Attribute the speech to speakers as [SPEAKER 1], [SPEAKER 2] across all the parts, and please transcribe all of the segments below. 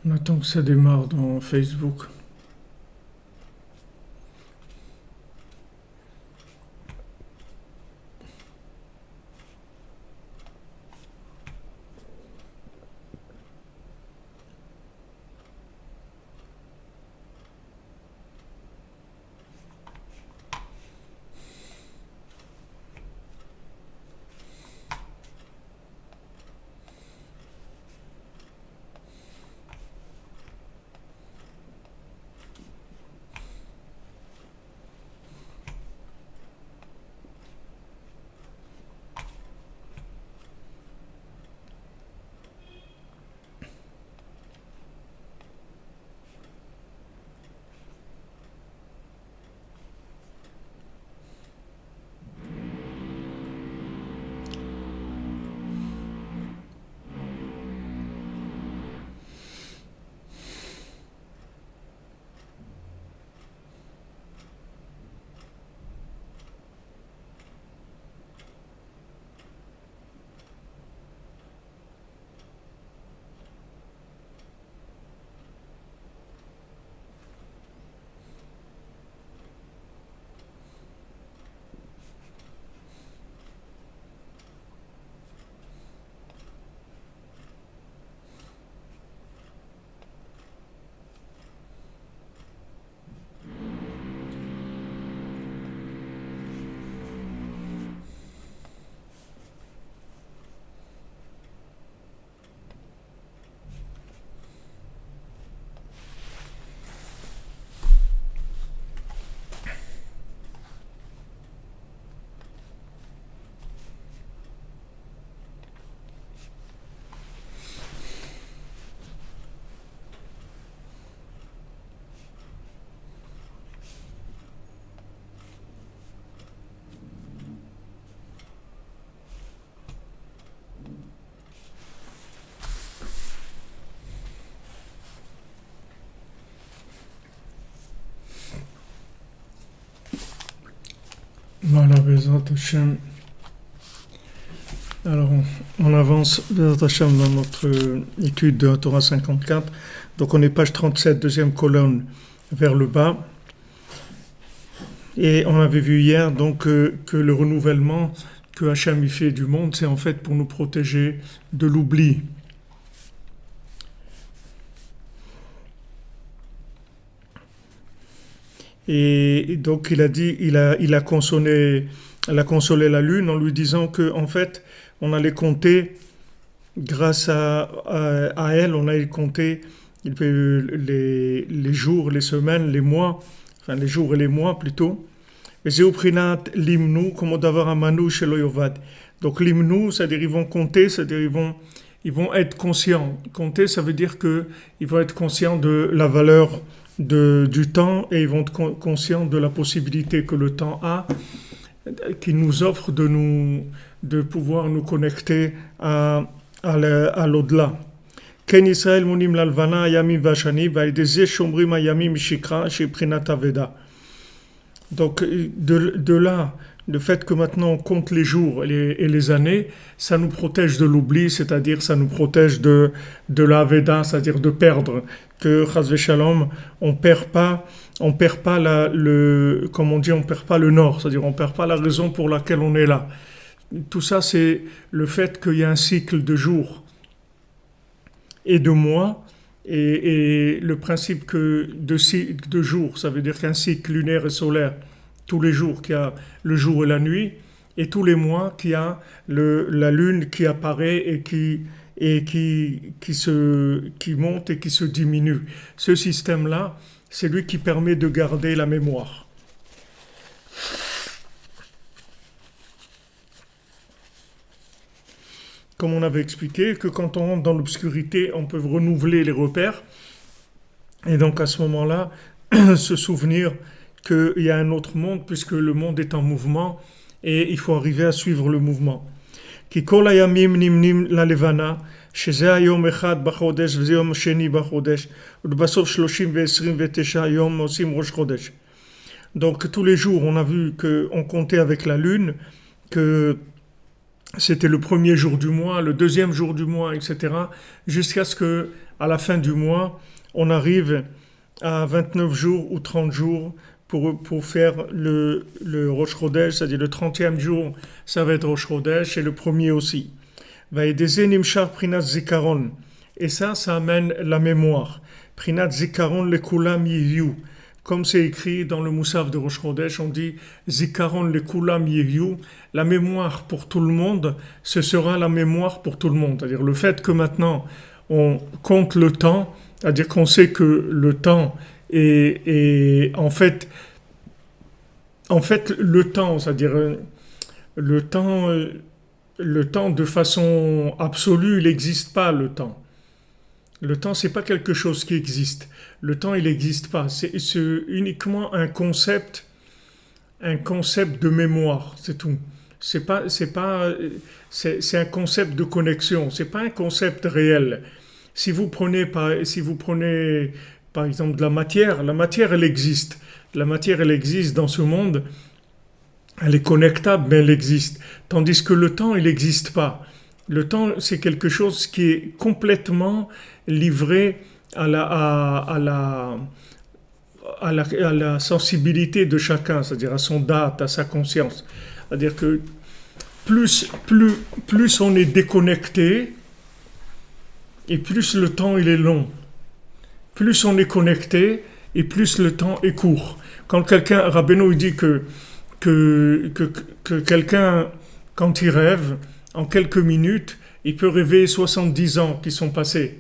[SPEAKER 1] On attend que ça démarre dans Facebook. Voilà, Bezrat Hashem. Alors, on avance, Bezrat Hashem, dans notre étude de la Torah 54. Donc, on est page 37, deuxième colonne vers le bas. Et on avait vu hier donc que le renouvellement que Hashem y fait du monde, c'est en fait pour nous protéger de l'oubli. Et donc il a dit, il a consolé la lune en lui disant que en fait on allait compter grâce à elle, on allait compter les jours, les semaines, les mois, enfin les jours et les mois plutôt. Et Zéoprinat limnu comme d'avoir un manu chez l'oyovad. Donc limnu, c'est-à-dire ils vont compter, c'est-à-dire ils vont être conscients. Compter, ça veut dire que ils vont être conscients de la valeur du temps et ils vont être conscients de la possibilité que le temps a, qui nous offre de pouvoir nous connecter à l'au-delà. Ken Israël munim lalvana yamim vashani va'ideze shomrim ayamim shikra sheprinat aveda. Donc de là, le fait que maintenant on compte les jours et les années, ça nous protège de l'oubli, c'est-à-dire ça nous protège de la Veda, c'est-à-dire de perdre. Que, Chas Shalom, on perd pas comme on dit, on perd pas le nord, c'est-à-dire on perd pas la raison pour laquelle on est là. Tout ça, c'est le fait qu'il y a un cycle de jours et de mois, et le principe que de jours, ça veut dire qu'un cycle lunaire et solaire, tous les jours qu'il y a le jour et la nuit, et tous les mois qu'il y a la lune qui apparaît qui monte et qui se diminue. Ce système-là, c'est lui qui permet de garder la mémoire. Comme on avait expliqué, que quand on rentre dans l'obscurité, on peut renouveler les repères. Et donc à ce moment-là, se souvenir qu'il y a un autre monde, puisque le monde est en mouvement, et il faut arriver à suivre le mouvement. כי כל הימים נמנים ללבנה, שזה היום אחד בחודש וזה יום שני בחודש, ובסוף 30 ו-29 יום עושים ראש חודש. Donc tous les jours, on a vu qu'on comptait avec la lune, que c'était le premier jour du mois, le deuxième jour du mois, etc. Jusqu'à ce qu'à la fin du mois, on arrive à 29 jours ou 30 jours pour faire le Rosh Chodesh, c'est-à-dire le 30e jour, ça va être Rosh Chodesh, et le premier aussi. Et ça amène la mémoire. Prinat Zikaron le Kulam Yiyu. Comme c'est écrit dans le Moussaf de Rosh Chodesh, on dit Zikaron le Kulam Yiyu. La mémoire pour tout le monde, ce sera la mémoire pour tout le monde. C'est-à-dire le fait que maintenant on compte le temps, c'est-à-dire qu'on sait que le temps est en fait le temps, c'est-à-dire le temps de façon absolue, il n'existe pas, le temps. Le temps, c'est pas quelque chose qui existe. Le temps, il n'existe pas. C'est uniquement un concept de mémoire, c'est tout. C'est un concept de connexion. C'est pas un concept réel. Si vous prenez par exemple de la matière, elle existe. La matière, elle existe dans ce monde. Elle est connectable, mais elle existe. Tandis que le temps, il n'existe pas. Le temps, c'est quelque chose qui est complètement livré à la sensibilité de chacun, c'est-à-dire à son date, à sa conscience. C'est-à-dire que plus on est déconnecté, et plus le temps il est long. Plus on est connecté, et plus le temps est court. Quand quelqu'un, Rabbeinu dit que quelqu'un, quand il rêve, en quelques minutes, il peut rêver 70 ans qui sont passés.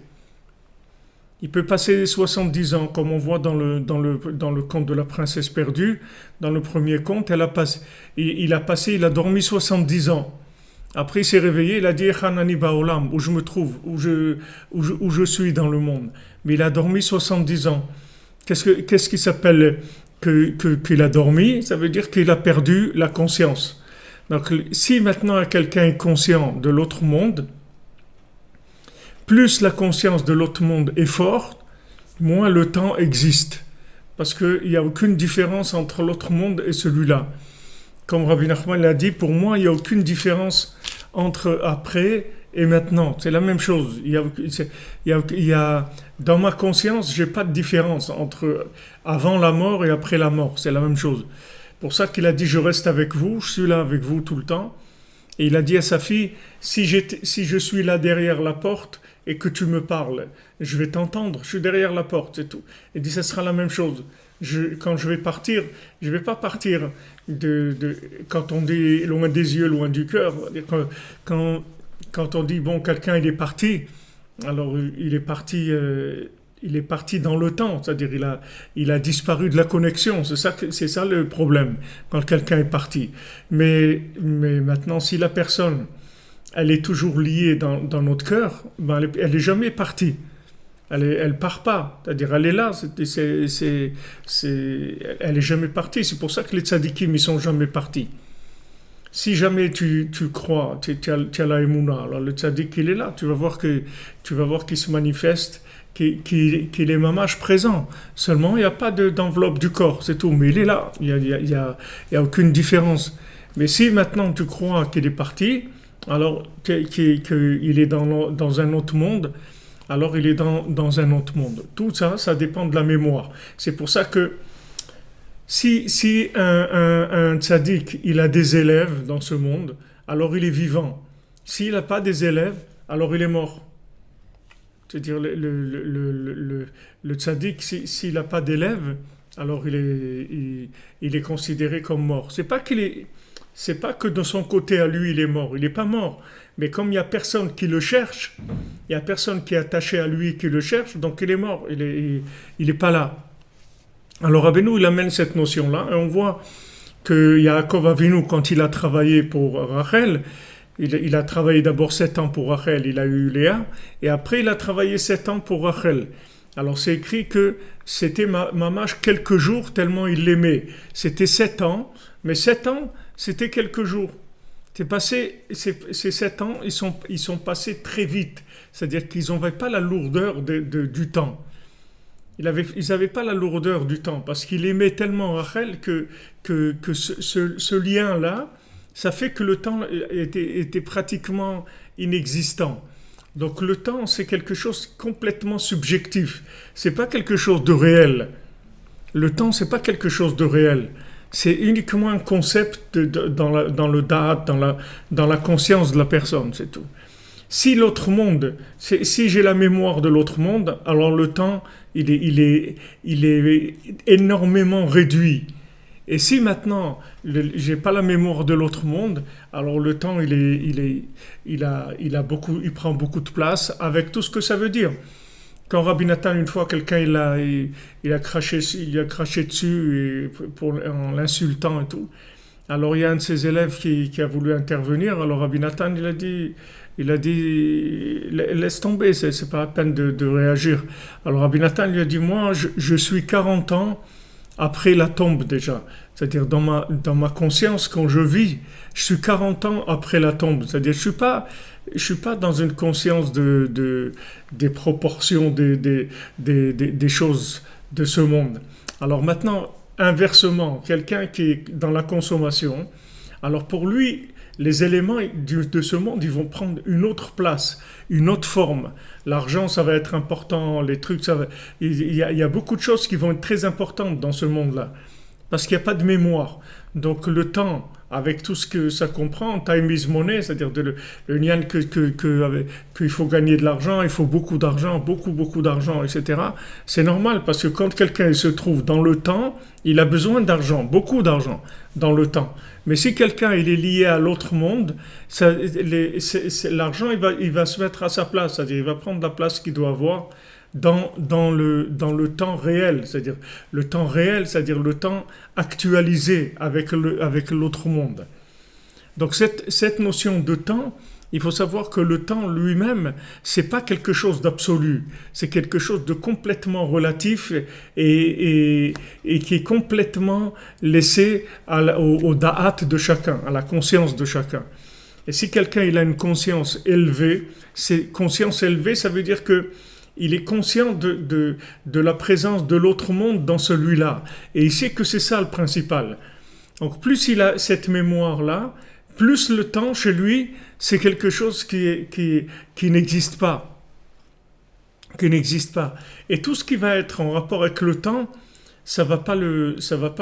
[SPEAKER 1] Il peut passer 70 ans, comme on voit dans le conte de la princesse perdue. Dans le premier conte, il a dormi 70 ans. Après, il s'est réveillé, il a dit « Hanani Baolam », où je me trouve, où je suis dans le monde. Mais il a dormi 70 ans. Qu'est-ce qui s'appelle qu'il a dormi? Ça veut dire qu'il a perdu la conscience. Donc, si maintenant quelqu'un est conscient de l'autre monde, plus la conscience de l'autre monde est forte, moins le temps existe. Parce qu'il n'y a aucune différence entre l'autre monde et celui-là. Comme Rabbi Nachman l'a dit, pour moi, il n'y a aucune différence entre après et maintenant. C'est la même chose. Dans ma conscience, je n'ai pas de différence entre avant la mort et après la mort. C'est la même chose. Pour ça qu'il a dit, je reste avec vous, je suis là avec vous tout le temps. Et il a dit à sa fille, si je suis là derrière la porte et que tu me parles, je vais t'entendre, je suis derrière la porte, c'est tout. Il dit, ça sera la même chose. Quand je vais partir, je ne vais pas partir quand on dit loin des yeux, loin du cœur. Quand on dit, bon, quelqu'un il est parti, alors il est parti dans le temps, c'est-à-dire il a disparu de la connexion, c'est ça le problème, quand quelqu'un est parti. Mais maintenant, si la personne, elle est toujours liée dans notre cœur, ben elle est jamais partie. Elle part pas, c'est-à-dire elle est là, elle est jamais partie. C'est pour ça que les tzadikim, ils sont jamais partis. Si jamais tu crois, tu as la émouna, alors le tzadik, il est là, tu vas voir qu'il se manifeste, qu'il est mamash présent. Seulement, il n'y a pas d'enveloppe du corps, c'est tout, mais il est là, il y a aucune différence. Mais si maintenant tu crois qu'il est parti, alors qu'il est dans un autre monde, alors il est dans un autre monde. Tout ça, ça dépend de la mémoire. C'est pour ça que si un tzaddik, il a des élèves dans ce monde, alors il est vivant. S'il n'a pas des élèves, alors il est mort. C'est-à-dire le tzaddik, s'il n'a pas d'élèves, alors il est considéré comme mort. C'est pas que de son côté à lui, il est mort. Il n'est pas mort. Mais comme il n'y a personne qui le cherche, il n'y a personne qui est attaché à lui qui le cherche, donc il est mort. Il est pas là. Alors Rabbeinu, il amène cette notion-là, et on voit que Yaakov Avinu, quand il a travaillé pour Rachel, il a travaillé d'abord 7 ans pour Rachel, il a eu Léa, et après il a travaillé 7 ans pour Rachel. Alors c'est écrit que c'était mamash quelques jours tellement il l'aimait. C'était 7 ans, mais 7 ans, c'était quelques jours. Ces 7 ans, ils sont passés très vite. C'est-à-dire qu'ils n'avaient pas la lourdeur du temps. Ils n'avaient pas la lourdeur du temps, parce qu'il aimait tellement Rachel que ce lien-là, ça fait que le temps était pratiquement inexistant. Donc le temps, c'est quelque chose de complètement subjectif. C'est pas quelque chose de réel. Le temps, c'est pas quelque chose de réel. C'est uniquement un concept dans le da'at, dans la conscience de la personne, c'est tout. Si l'autre monde, si j'ai la mémoire de l'autre monde, alors le temps, il est énormément réduit. Et si maintenant, j'ai pas la mémoire de l'autre monde, alors le temps, il prend beaucoup de place avec tout ce que ça veut dire. Quand Rabbi Nathan, une fois, quelqu'un, il a craché dessus en l'insultant et tout. Alors il y a un de ses élèves qui a voulu intervenir. Alors Rabbi Nathan, il a dit, laisse tomber, c'est pas la peine de réagir. Alors Rabbi Nathan lui a dit, moi, je suis 40 ans après la tombe déjà. C'est-à-dire dans ma conscience, quand je vis, je suis 40 ans après la tombe. C'est-à-dire je suis pas dans une conscience des proportions des choses de ce monde. Alors maintenant, inversement, quelqu'un qui est dans la consommation, alors pour lui, les éléments de ce monde, ils vont prendre une autre place, une autre forme. L'argent, ça va être important, les trucs, il y a beaucoup de choses qui vont être très importantes dans ce monde-là, parce qu'il n'y a pas de mémoire. Donc le temps, avec tout ce que ça comprend, time is money, c'est-à-dire le nian qu'il faut gagner de l'argent, il faut beaucoup d'argent, beaucoup d'argent, etc. C'est normal, parce que quand quelqu'un se trouve dans le temps, il a besoin d'argent, beaucoup d'argent dans le temps. Mais si quelqu'un il est lié à l'autre monde, l'argent il va se mettre à sa place, c'est-à-dire il va prendre la place qu'il doit avoir dans le temps réel, c'est-à-dire le temps réel, c'est-à-dire le temps actualisé avec l'autre monde. Donc cette notion de temps, il faut savoir que le temps lui-même, c'est pas quelque chose d'absolu, c'est quelque chose de complètement relatif et qui est complètement laissé au da'at de chacun, à la conscience de chacun. Et si quelqu'un il a une conscience élevée, ça veut dire que il est conscient de la présence de l'autre monde dans celui-là. Et il sait que c'est ça le principal. Donc plus il a cette mémoire-là, plus le temps chez lui, c'est quelque chose qui n'existe pas. Qui n'existe pas. Et tout ce qui va être en rapport avec le temps, ça va pas le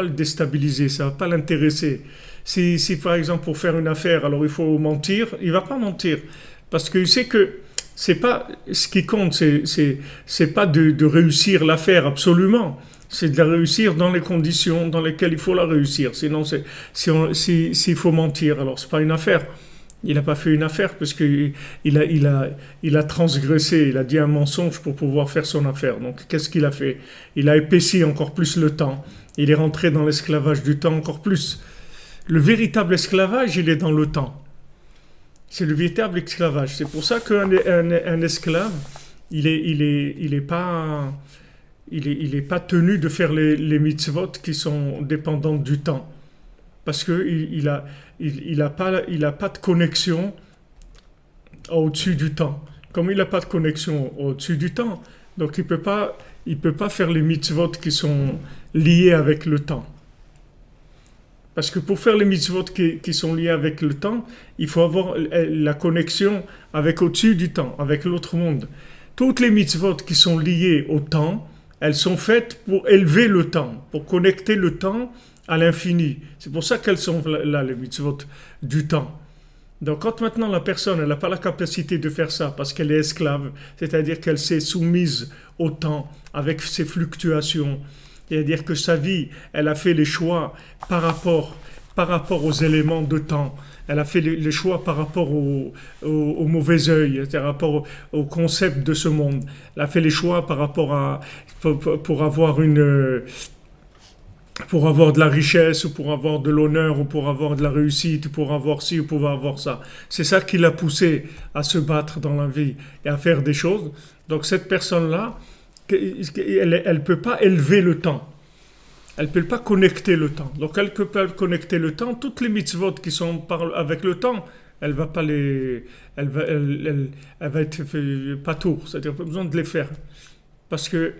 [SPEAKER 1] déstabiliser, ça va pas l'intéresser. Si par exemple pour faire une affaire, alors il faut mentir, il va pas mentir. Parce qu'il sait que c'est pas ce qui compte, c'est pas de réussir l'affaire absolument, c'est de la réussir dans les conditions dans lesquelles il faut la réussir. Sinon, s'il faut mentir, alors c'est pas une affaire. Il n'a pas fait une affaire parce qu'il a transgressé, il a dit un mensonge pour pouvoir faire son affaire. Donc qu'est-ce qu'il a fait? Il a épaissi encore plus le temps. Il est rentré dans l'esclavage du temps encore plus. Le véritable esclavage, il est dans le temps. C'est le véritable esclavage. C'est pour ça qu'un esclave, il est pas tenu de faire les mitzvot qui sont dépendantes du temps, parce que il a pas de connexion au-dessus du temps. Comme il n'a pas de connexion au-dessus du temps, donc il peut pas faire les mitzvot qui sont liés avec le temps. Parce que pour faire les mitzvot qui sont liés avec le temps, il faut avoir la connexion avec au-dessus du temps, avec l'autre monde. Toutes les mitzvot qui sont liées au temps, elles sont faites pour élever le temps, pour connecter le temps à l'infini. C'est pour ça qu'elles sont là, les mitzvot du temps. Donc quand maintenant la personne n'a pas la capacité de faire ça parce qu'elle est esclave, c'est-à-dire qu'elle s'est soumise au temps avec ses fluctuations, c'est-à-dire que sa vie, elle a fait les choix par rapport aux éléments de temps. Elle a fait les choix par rapport au mauvais œil, par rapport au concept de ce monde. Elle a fait les choix par rapport à pour avoir pour avoir de la richesse, ou pour avoir de l'honneur, ou pour avoir de la réussite, ou pour avoir ci, ou pour avoir ça. C'est ça qui l'a poussé à se battre dans la vie et à faire des choses. Donc cette personne-là, elle ne peut pas élever le temps. Elle ne peut pas connecter le temps. Donc elle peut pas connecter le temps. Toutes les mitzvot qui sont avec le temps, elle va pas les, elle va être pas tour. C'est-à-dire pas besoin de les faire. Parce que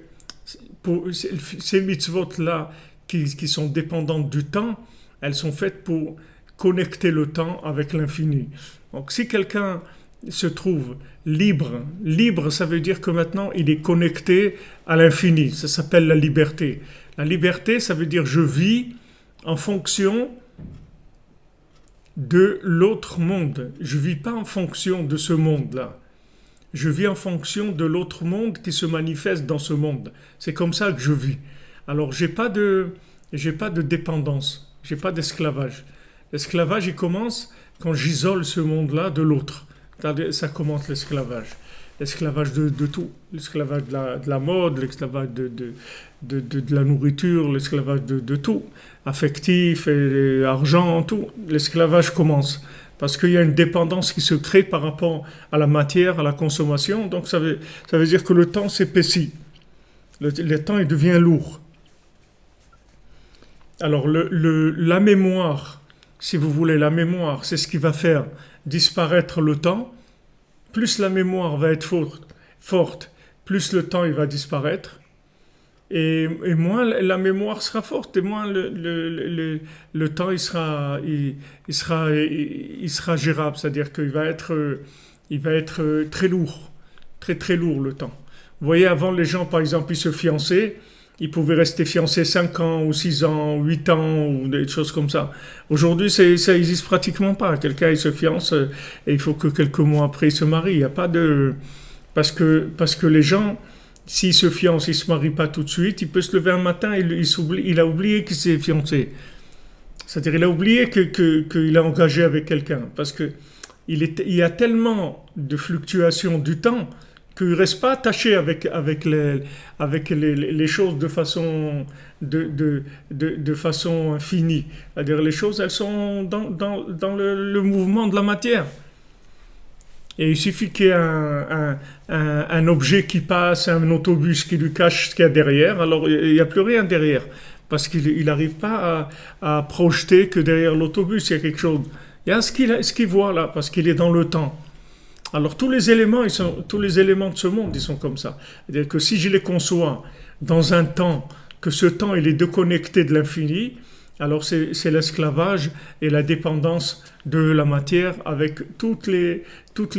[SPEAKER 1] pour ces mitzvot-là, qui sont dépendantes du temps, elles sont faites pour connecter le temps avec l'infini. Donc si quelqu'un se trouve libre, libre ça veut dire que maintenant il est connecté à l'infini, ça s'appelle la liberté. La liberté ça veut dire je vis en fonction de l'autre monde, je ne vis pas en fonction de ce monde-là. Je vis en fonction de l'autre monde qui se manifeste dans ce monde. C'est comme ça que je vis. Alors, j'ai pas de dépendance, j'ai pas d'esclavage. L'esclavage, il commence quand j'isole ce monde-là de l'autre. Ça commence l'esclavage. L'esclavage de tout. L'esclavage de la mode, l'esclavage de la nourriture, l'esclavage de tout. Affectif, et argent, tout. L'esclavage commence. Parce qu'il y a une dépendance qui se crée par rapport à la matière, à la consommation. Donc, ça veut dire que le temps s'épaissit. Le temps, il devient lourd. Alors, la mémoire, si vous voulez, la mémoire, c'est ce qui va faire disparaître le temps. Plus la mémoire va être forte, plus le temps il va disparaître. Et moins la mémoire sera forte, et moins le temps il sera gérable. C'est-à-dire qu'il va être très lourd, très très lourd le temps. Vous voyez, avant les gens, par exemple, ils se fiançaient. Ils pouvaient rester fiancés 5 ans, ou 6 ans, ou 8 ans, ou des choses comme ça. Aujourd'hui, ça n'existe pratiquement pas. Quelqu'un, il se fiance, et il faut que quelques mois après, il se marie. Il n'y a pas de... Parce que les gens, s'ils se fiancent, ils ne se marient pas tout de suite, il peut se lever un matin, il a oublié qu'il s'est fiancé. C'est-à-dire, il a oublié qu'il a engagé avec quelqu'un. Parce qu'il y a tellement de fluctuations du temps qu'il ne reste pas attaché avec les choses de façon infinie. C'est-à-dire les choses, elles sont dans le mouvement de la matière. Et il suffit qu'il y ait un objet qui passe, un autobus qui lui cache ce qu'il y a derrière, alors il n'y a plus rien derrière. Parce qu'il n'arrive pas à projeter que derrière l'autobus, il y a quelque chose. Il y a ce qu'il voit là, parce qu'il est dans le temps. Alors tous les éléments de ce monde, ils sont comme ça. C'est-à-dire que si je les conçois dans un temps, que ce temps il est déconnecté de l'infini, alors c'est l'esclavage et la dépendance de la matière avec toutes les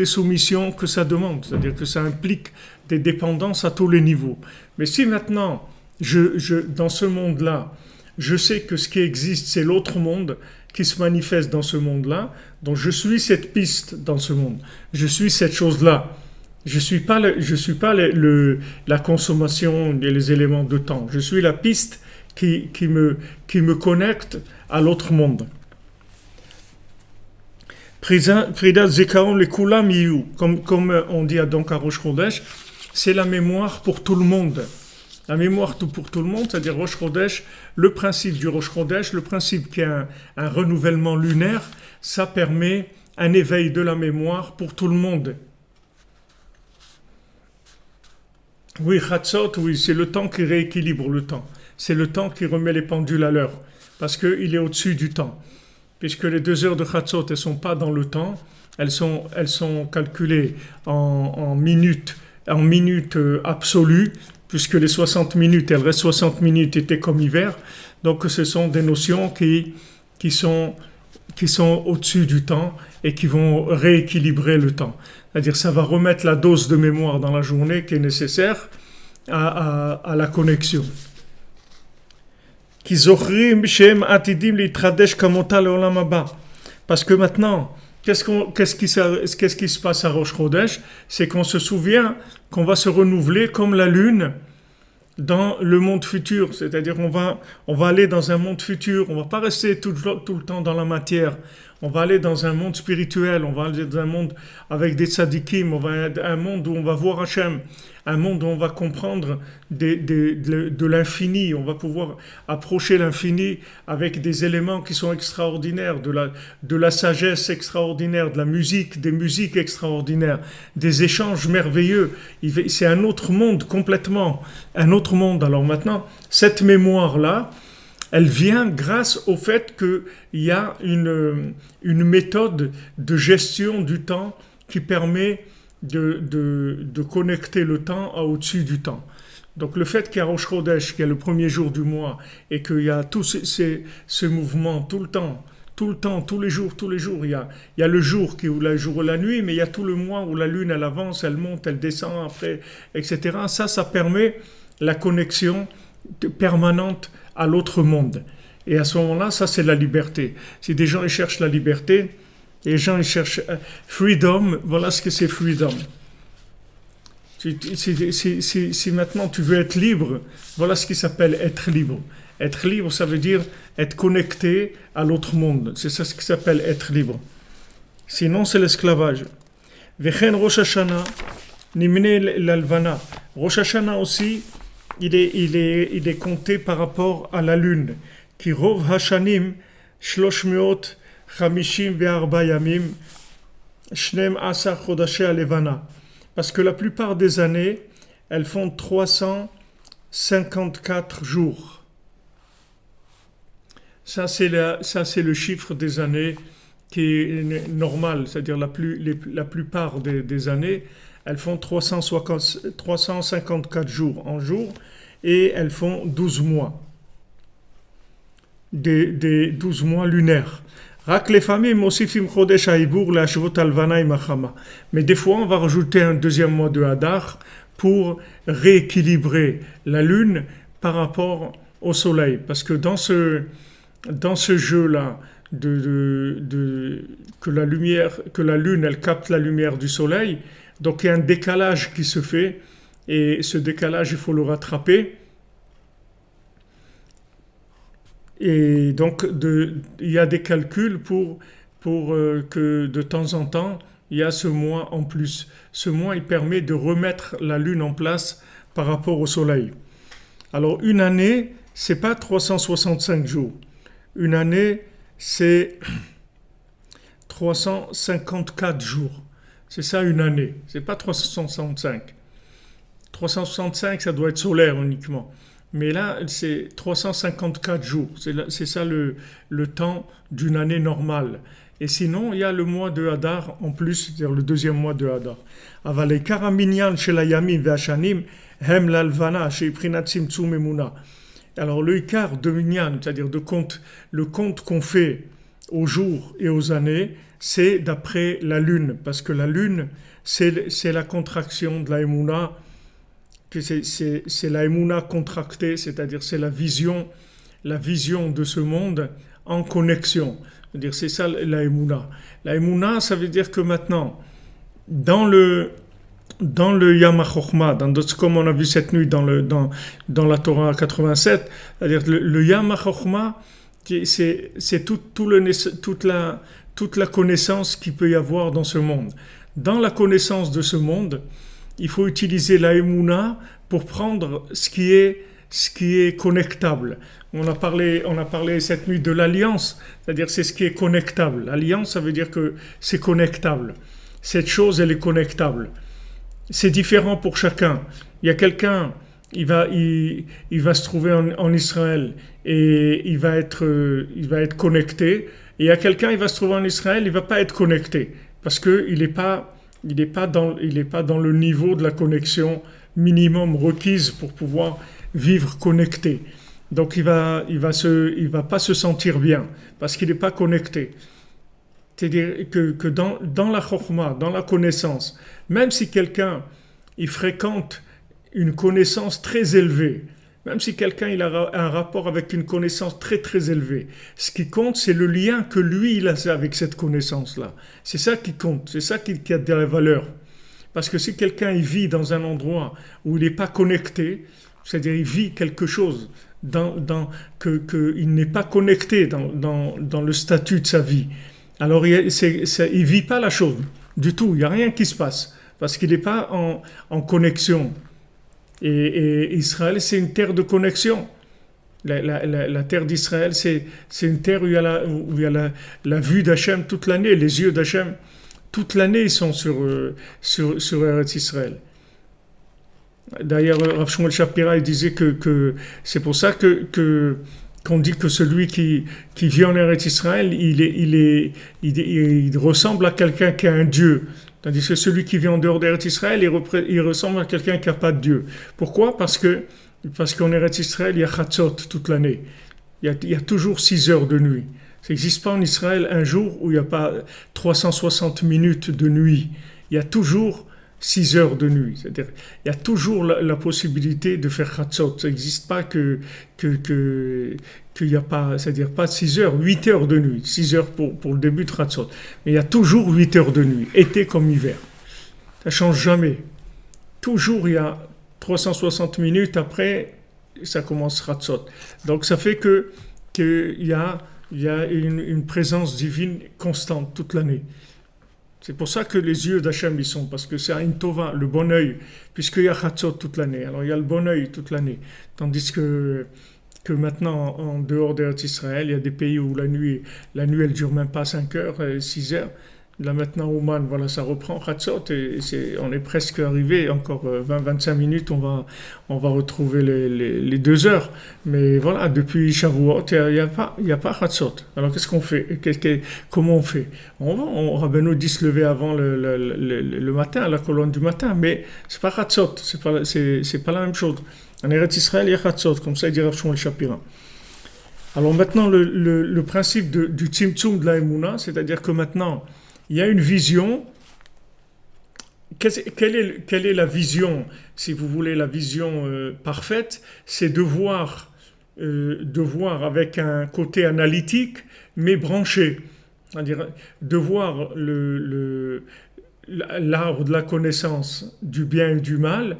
[SPEAKER 1] soumissions que ça demande. C'est-à-dire que ça implique des dépendances à tous les niveaux. Mais si maintenant, dans ce monde-là, je sais que ce qui existe, c'est l'autre monde qui se manifeste dans ce monde-là, donc je suis cette piste dans ce monde. Je suis cette chose-là. Je suis pas la consommation et les éléments de temps. Je suis la piste qui me connecte à l'autre monde. Prida Zekaron le Kulam Yu, comme on dit donc à Rosh Chodesh, c'est la mémoire pour tout le monde. La mémoire pour tout le monde, c'est-à-dire Rosh Chodesh, le principe du Rosh Chodesh, le principe qu'il y a un renouvellement lunaire, ça permet un éveil de la mémoire pour tout le monde. Oui, Chatzot, oui, c'est le temps qui rééquilibre le temps. C'est le temps qui remet les pendules à l'heure, parce qu'il est au-dessus du temps. Puisque les 2 heures de Chatzot, elles ne sont pas dans le temps, elles sont calculées en minutes absolues, puisque les 60 minutes, elles restent 60 minutes, étaient comme hiver. Donc ce sont des notions qui qui sont, qui sont au-dessus du temps et qui vont rééquilibrer le temps. C'est-à-dire ça va remettre la dose de mémoire dans la journée qui est nécessaire à la connexion. Parce que maintenant, qu'est-ce qui se passe à Rosh Chodesh? C'est qu'on se souvient qu'on va se renouveler comme la lune dans le monde futur. C'est-à-dire on va aller dans un monde futur. On ne va pas rester tout le temps dans la matière. On va aller dans un monde spirituel. On va aller dans un monde avec des tzadikim. On va aller dans un monde où on va voir Hachem. Un monde où on va comprendre de l'infini. On va pouvoir approcher l'infini avec des éléments qui sont extraordinaires, de la sagesse extraordinaire, de la musique, des musiques extraordinaires, des échanges merveilleux. C'est un autre monde complètement, un autre monde. Alors maintenant, cette mémoire-là, elle vient grâce au fait qu'il y a une méthode de gestion du temps qui permet de connecter le temps à au-dessus du temps. Donc le fait qu'il y a Rosh Chodesh, qu'il y a le premier jour du mois, et qu'il y a tout ce mouvement tout le temps, tous les jours, il y a le jour qui est le jour et la nuit, mais il y a tout le mois où la lune elle avance, elle monte, elle descend après, etc. Ça permet la connexion permanente à l'autre monde. Et à ce moment-là, ça c'est la liberté. Si des gens ils cherchent la liberté, les gens ils cherchent freedom, voilà ce que c'est freedom. Si maintenant tu veux être libre, voilà ce qui s'appelle être libre. Être libre, ça veut dire être connecté à l'autre monde. C'est ça ce qui s'appelle être libre. Sinon, c'est l'esclavage. Vechen Rosh Hashanah, Nimne l'Alvana. Rosh Hashanah aussi, il est compté par rapport à la lune. Ki rov hashanim, 354 yamim, 12 chodashei alevana. Parce que la plupart des années, elles font 354 jours. Ça, c'est le chiffre des années qui est normal, c'est-à-dire la plupart des années, elles font 354 jours en jour et elles font 12 mois. Des 12 mois lunaires. Mais des fois, on va rajouter un deuxième mois de Hadar pour rééquilibrer la lune par rapport au soleil. Parce que dans ce jeu-là, que la lune, elle capte la lumière du soleil, donc il y a un décalage qui se fait, et ce décalage, il faut le rattraper. Et donc, il y a des calculs pour que de temps en temps, il y a ce mois en plus. Ce mois, il permet de remettre la lune en place par rapport au soleil. Alors, une année, c'est pas 365 jours. Une année, c'est 354 jours. C'est ça une année. C'est pas 365. 365, ça doit être solaire uniquement. Mais là, c'est 354 jours. C'est ça le temps d'une année normale. Et sinon, il y a le mois de Hadar en plus, c'est-à-dire le deuxième mois de Hadar. Avalei karaminyan shel hayamim ve'ashanim hem lalvana sheiprinat tzimtzum emuna. Alors le ikar de minyan, c'est-à-dire le compte qu'on fait aux jours et aux années, c'est d'après la lune, parce que la lune, c'est la contraction de la emuna. C'est la Emouna contractée, c'est-à-dire c'est la vision de ce monde en connexion. C'est-à-dire c'est ça la Emouna. La Emouna, ça veut dire que maintenant, dans le Yam HaChochma, comme on a vu cette nuit dans la Torah 87, c'est-à-dire le Yam HaChochma, c'est toute la connaissance qu'il peut y avoir dans ce monde. Dans la connaissance de ce monde, il faut utiliser la Emouna pour prendre ce qui est connectable. On a parlé cette nuit de l'alliance, c'est-à-dire c'est ce qui est connectable. L'alliance, ça veut dire que c'est connectable. Cette chose, elle est connectable. C'est différent pour chacun. Il y a quelqu'un, il va se trouver en Israël et il va être connecté. Et il y a quelqu'un, il va se trouver en Israël, il va pas être connecté parce que il n'est pas dans le niveau de la connexion minimum requise pour pouvoir vivre connecté. Donc il va pas se sentir bien parce qu'il n'est pas connecté. C'est-à-dire que dans la chorma, dans la connaissance, même si quelqu'un il fréquente une connaissance très élevée, même si quelqu'un il a un rapport avec une connaissance très très élevée, ce qui compte c'est le lien que lui il a avec cette connaissance-là. C'est ça qui compte, c'est ça qui a de la valeur. Parce que si quelqu'un il vit dans un endroit où il n'est pas connecté, c'est-à-dire il vit quelque chose il n'est pas connecté dans le statut de sa vie, alors il ne vit pas la chose du tout, il n'y a rien qui se passe, parce qu'il n'est pas connexion. Et Israël, c'est une terre de connexion. La terre d'Israël, c'est une terre où il y a la vue d'Hachem toute l'année, les yeux d'Hachem toute l'année, ils sont sur Eretz Israël. D'ailleurs, Rav Shmuel Shapira il disait que c'est pour ça qu'on dit que celui qui vit en Eretz Israël, il ressemble à quelqu'un qui a un Dieu. Tandis que celui qui vit en dehors d'Eretz Israël, il ressemble à quelqu'un qui n'a pas de Dieu. Pourquoi ? Parce qu'en Eretz Israël, il y a Chatzot toute l'année. Il y a toujours 6 heures de nuit. Ça n'existe pas en Israël un jour où il n'y a pas 360 minutes de nuit. Il y a toujours 6 heures de nuit. C'est-à-dire, il y a toujours la possibilité de faire Chatzot. Ça n'existe pas qu'il n'y a pas, c'est-à-dire pas 6 heures, 8 heures de nuit. 6 heures pour le début de Chatzot. Mais il y a toujours 8 heures de nuit, été comme hiver. Ça ne change jamais. Toujours il y a 360 minutes après, ça commence Chatzot. Donc ça fait qu'il y a une présence divine constante toute l'année. C'est pour ça que les yeux d'Hachem y sont, parce que c'est un tova, le bon œil, puisqu'il y a Chatzot toute l'année. Alors il y a le bon œil toute l'année. Tandis que maintenant, en dehors d'Eretz Israël, il y a des pays où la nuit elle dure même pas 5 heures, 6 heures. Là maintenant, Ouman, voilà, ça reprend Chatzot et on est presque arrivé, encore 20-25 minutes, on va retrouver les 2 heures. Mais voilà, depuis Shavuot, il y a pas Chatzot. Alors qu'est-ce qu'on fait ? Comment on fait ? Rabbeinu dit se lever avant le matin, la colonne du matin, mais c'est pas Chatzot, c'est pas la même chose. En Eretz Israël, il y a Chatzot, comme ça il dit Rav Shmuel Shapira. Alors maintenant, le principe du Tzimtzum de la Emouna, c'est-à-dire que maintenant, il y a une vision. Quelle est la vision, si vous voulez, la vision parfaite ? C'est de voir avec un côté analytique, mais branché. C'est-à-dire de voir l'arbre de la connaissance du bien et du mal,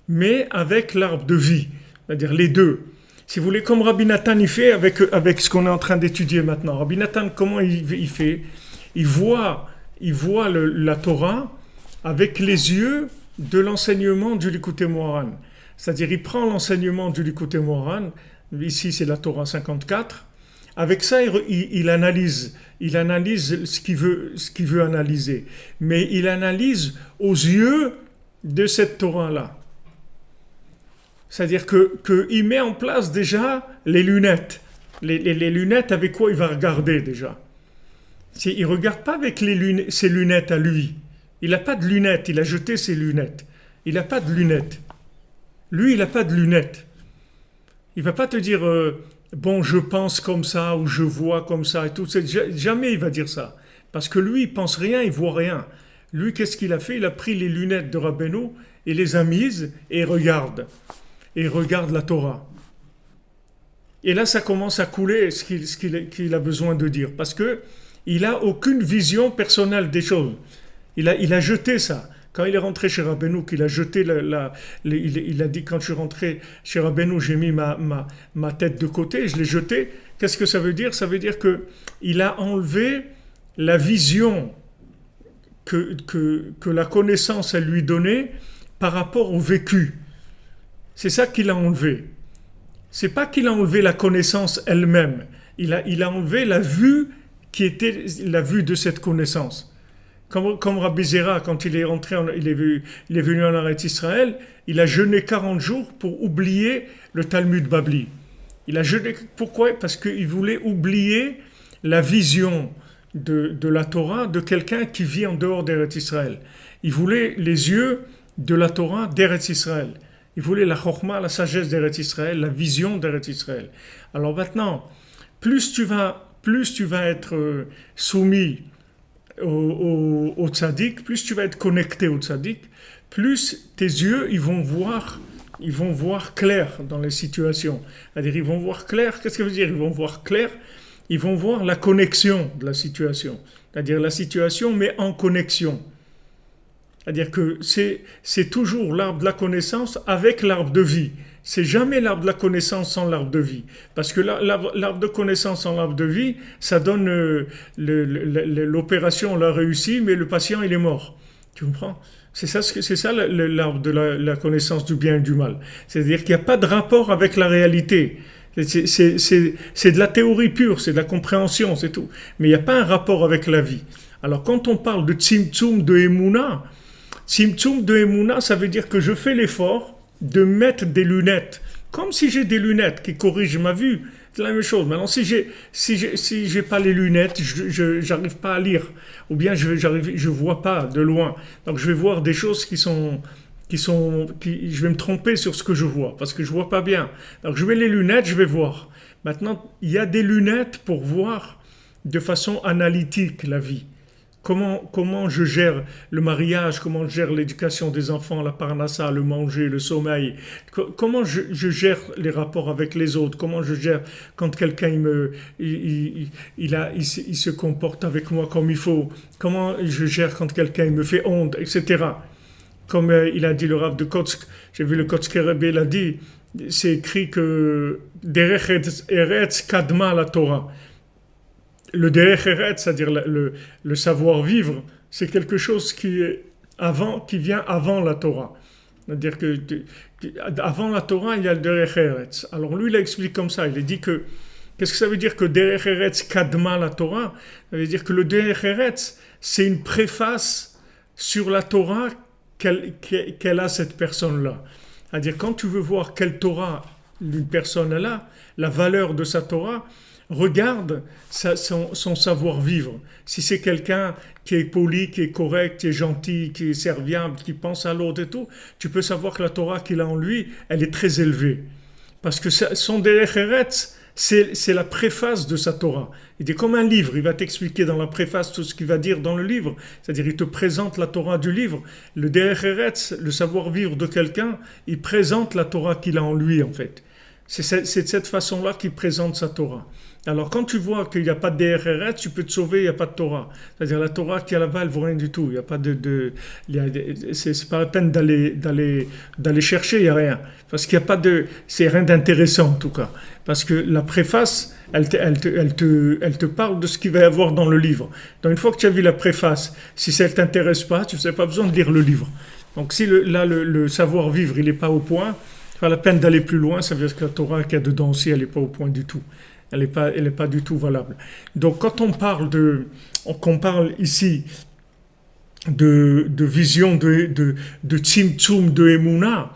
[SPEAKER 1] mais avec l'arbre de vie. C'est-à-dire les deux. Si vous voulez, comme Rabbi Nathan il fait avec ce qu'on est en train d'étudier maintenant. Rabbi Nathan, comment il fait ? Il voit la Torah avec les yeux de l'enseignement du Likutei Moharan. C'est-à-dire, il prend l'enseignement du Likutei Moharan, ici c'est la Torah 54, avec ça il analyse ce qu'il veut analyser. Mais il analyse aux yeux de cette Torah-là. C'est-à-dire qu'il met en place déjà les lunettes. Les lunettes avec quoi il va regarder déjà. Il ne regarde pas avec ses lunettes à lui. Il n'a pas de lunettes, il a jeté ses lunettes. Il n'a pas de lunettes. Lui, il n'a pas de lunettes. Il ne va pas te dire bon, je pense comme ça ou je vois comme ça et tout. Jamais il va dire ça. Parce que lui, il ne pense rien, il ne voit rien. Lui, qu'est-ce qu'il a fait ? Il a pris les lunettes de Rabbeinu et les a mises et il regarde. Et il regarde la Torah. Et là, ça commence à couler ce qu'il a besoin de dire. Parce que il n'a aucune vision personnelle des choses. Il a jeté ça. Quand il est rentré chez Rabbeinu, qu'il a jeté il a dit, quand je suis rentré chez Rabbeinu, j'ai mis ma tête de côté, je l'ai jetée. Qu'est-ce que ça veut dire ? Ça veut dire qu'il a enlevé la vision que la connaissance elle lui donnait par rapport au vécu. C'est ça qu'il a enlevé. C'est pas qu'il a enlevé la connaissance elle-même. Il a enlevé la vue qui était la vue de cette connaissance. Comme Rabbi Zera, quand il est rentré, il est venu en Eretz Israël, il a jeûné 40 jours pour oublier le Talmud Babli. Il a jeûné, pourquoi ? Parce qu'il voulait oublier la vision de la Torah de quelqu'un qui vit en dehors d'Eretz Israël. Il voulait les yeux de la Torah d'Eretz Israël. Il voulait la chorma, la sagesse d'Eretz Israël, la vision d'Eretz Israël. Alors maintenant, plus tu vas être soumis au tzaddik, plus tu vas être connecté au tzaddik, plus tes yeux, ils vont voir clair dans les situations. C'est-à-dire, ils vont voir clair. Qu'est-ce que ça veut dire? Ils vont voir clair. Ils vont voir la connexion de la situation. C'est-à-dire la situation, mais en connexion. C'est-à-dire que c'est toujours l'arbre de la connaissance avec l'arbre de vie. C'est jamais l'arbre de la connaissance sans l'arbre de vie. Parce que l'arbre de connaissance sans l'arbre de vie, ça donne l'opération, on l'a réussi, mais le patient, il est mort. Tu comprends? C'est ça l'arbre de la connaissance du bien et du mal. C'est-à-dire qu'il n'y a pas de rapport avec la réalité. C'est de la théorie pure, c'est de la compréhension, c'est tout. Mais il n'y a pas un rapport avec la vie. Alors quand on parle de tzimtzum de Emouna, ça veut dire que je fais l'effort de mettre des lunettes. Comme si j'ai des lunettes qui corrigent ma vue. C'est la même chose. Maintenant, si j'ai pas les lunettes, je n'arrive pas à lire. Ou bien je vois pas de loin. Donc je vais voir des choses je vais me tromper sur ce que je vois. Parce que je vois pas bien. Donc je mets les lunettes, je vais voir. Maintenant, il y a des lunettes pour voir de façon analytique la vie. Comment je gère le mariage, comment je gère l'éducation des enfants, la parnassa, le manger, le sommeil, comment je gère les rapports avec les autres, comment je gère quand quelqu'un il se comporte avec moi comme il faut, comment je gère quand quelqu'un il me fait honte, etc. Comme il a dit le Rav de Kotsk, j'ai vu le Kotzker Rebbe, il a dit, c'est écrit que Derech Eretz Kadma la Torah. Le Derech Eretz, c'est-à-dire le savoir-vivre, c'est quelque chose qui vient avant la Torah. C'est-à-dire que avant la Torah, il y a le Derech Eretz. Alors lui, il explique comme ça. Il a dit que, qu'est-ce que ça veut dire que Derech Eretz Kadma la Torah? Ça veut dire que le Derech Eretz, c'est une préface sur la Torah qu'elle a cette personne-là. C'est-à-dire quand tu veux voir quelle Torah une personne a, la valeur de sa Torah, regarde son savoir-vivre. Si c'est quelqu'un qui est poli, qui est correct, qui est gentil, qui est serviable, qui pense à l'autre et tout, tu peux savoir que la Torah qu'il a en lui, elle est très élevée. Parce que son Derech Eretz, c'est la préface de sa Torah. Il est comme un livre, il va t'expliquer dans la préface tout ce qu'il va dire dans le livre. C'est-à-dire, il te présente la Torah du livre. Le Derech Eretz, le savoir-vivre de quelqu'un, il présente la Torah qu'il a en lui, en fait. C'est de cette façon-là qu'il présente sa Torah. Alors, quand tu vois qu'il n'y a pas de Derech Eretz, tu peux te sauver, il n'y a pas de Torah. C'est-à-dire, la Torah qui est là-bas, elle ne vaut rien du tout. Il n'y a pas c'est pas la peine d'aller chercher, il n'y a rien. Parce qu'il n'y a pas c'est rien d'intéressant, en tout cas. Parce que la préface, elle te parle de ce qu'il va y avoir dans le livre. Donc, une fois que tu as vu la préface, si ça ne t'intéresse pas, tu n'as pas besoin de lire le livre. Donc, si le savoir-vivre, il n'est pas au point, pas la peine d'aller plus loin, ça veut dire que la Torah qu'il y a dedans aussi, elle n'est pas au point du tout. Elle n'est pas du tout valable. Donc quand on parle ici de vision de tzimtzum de Emouna,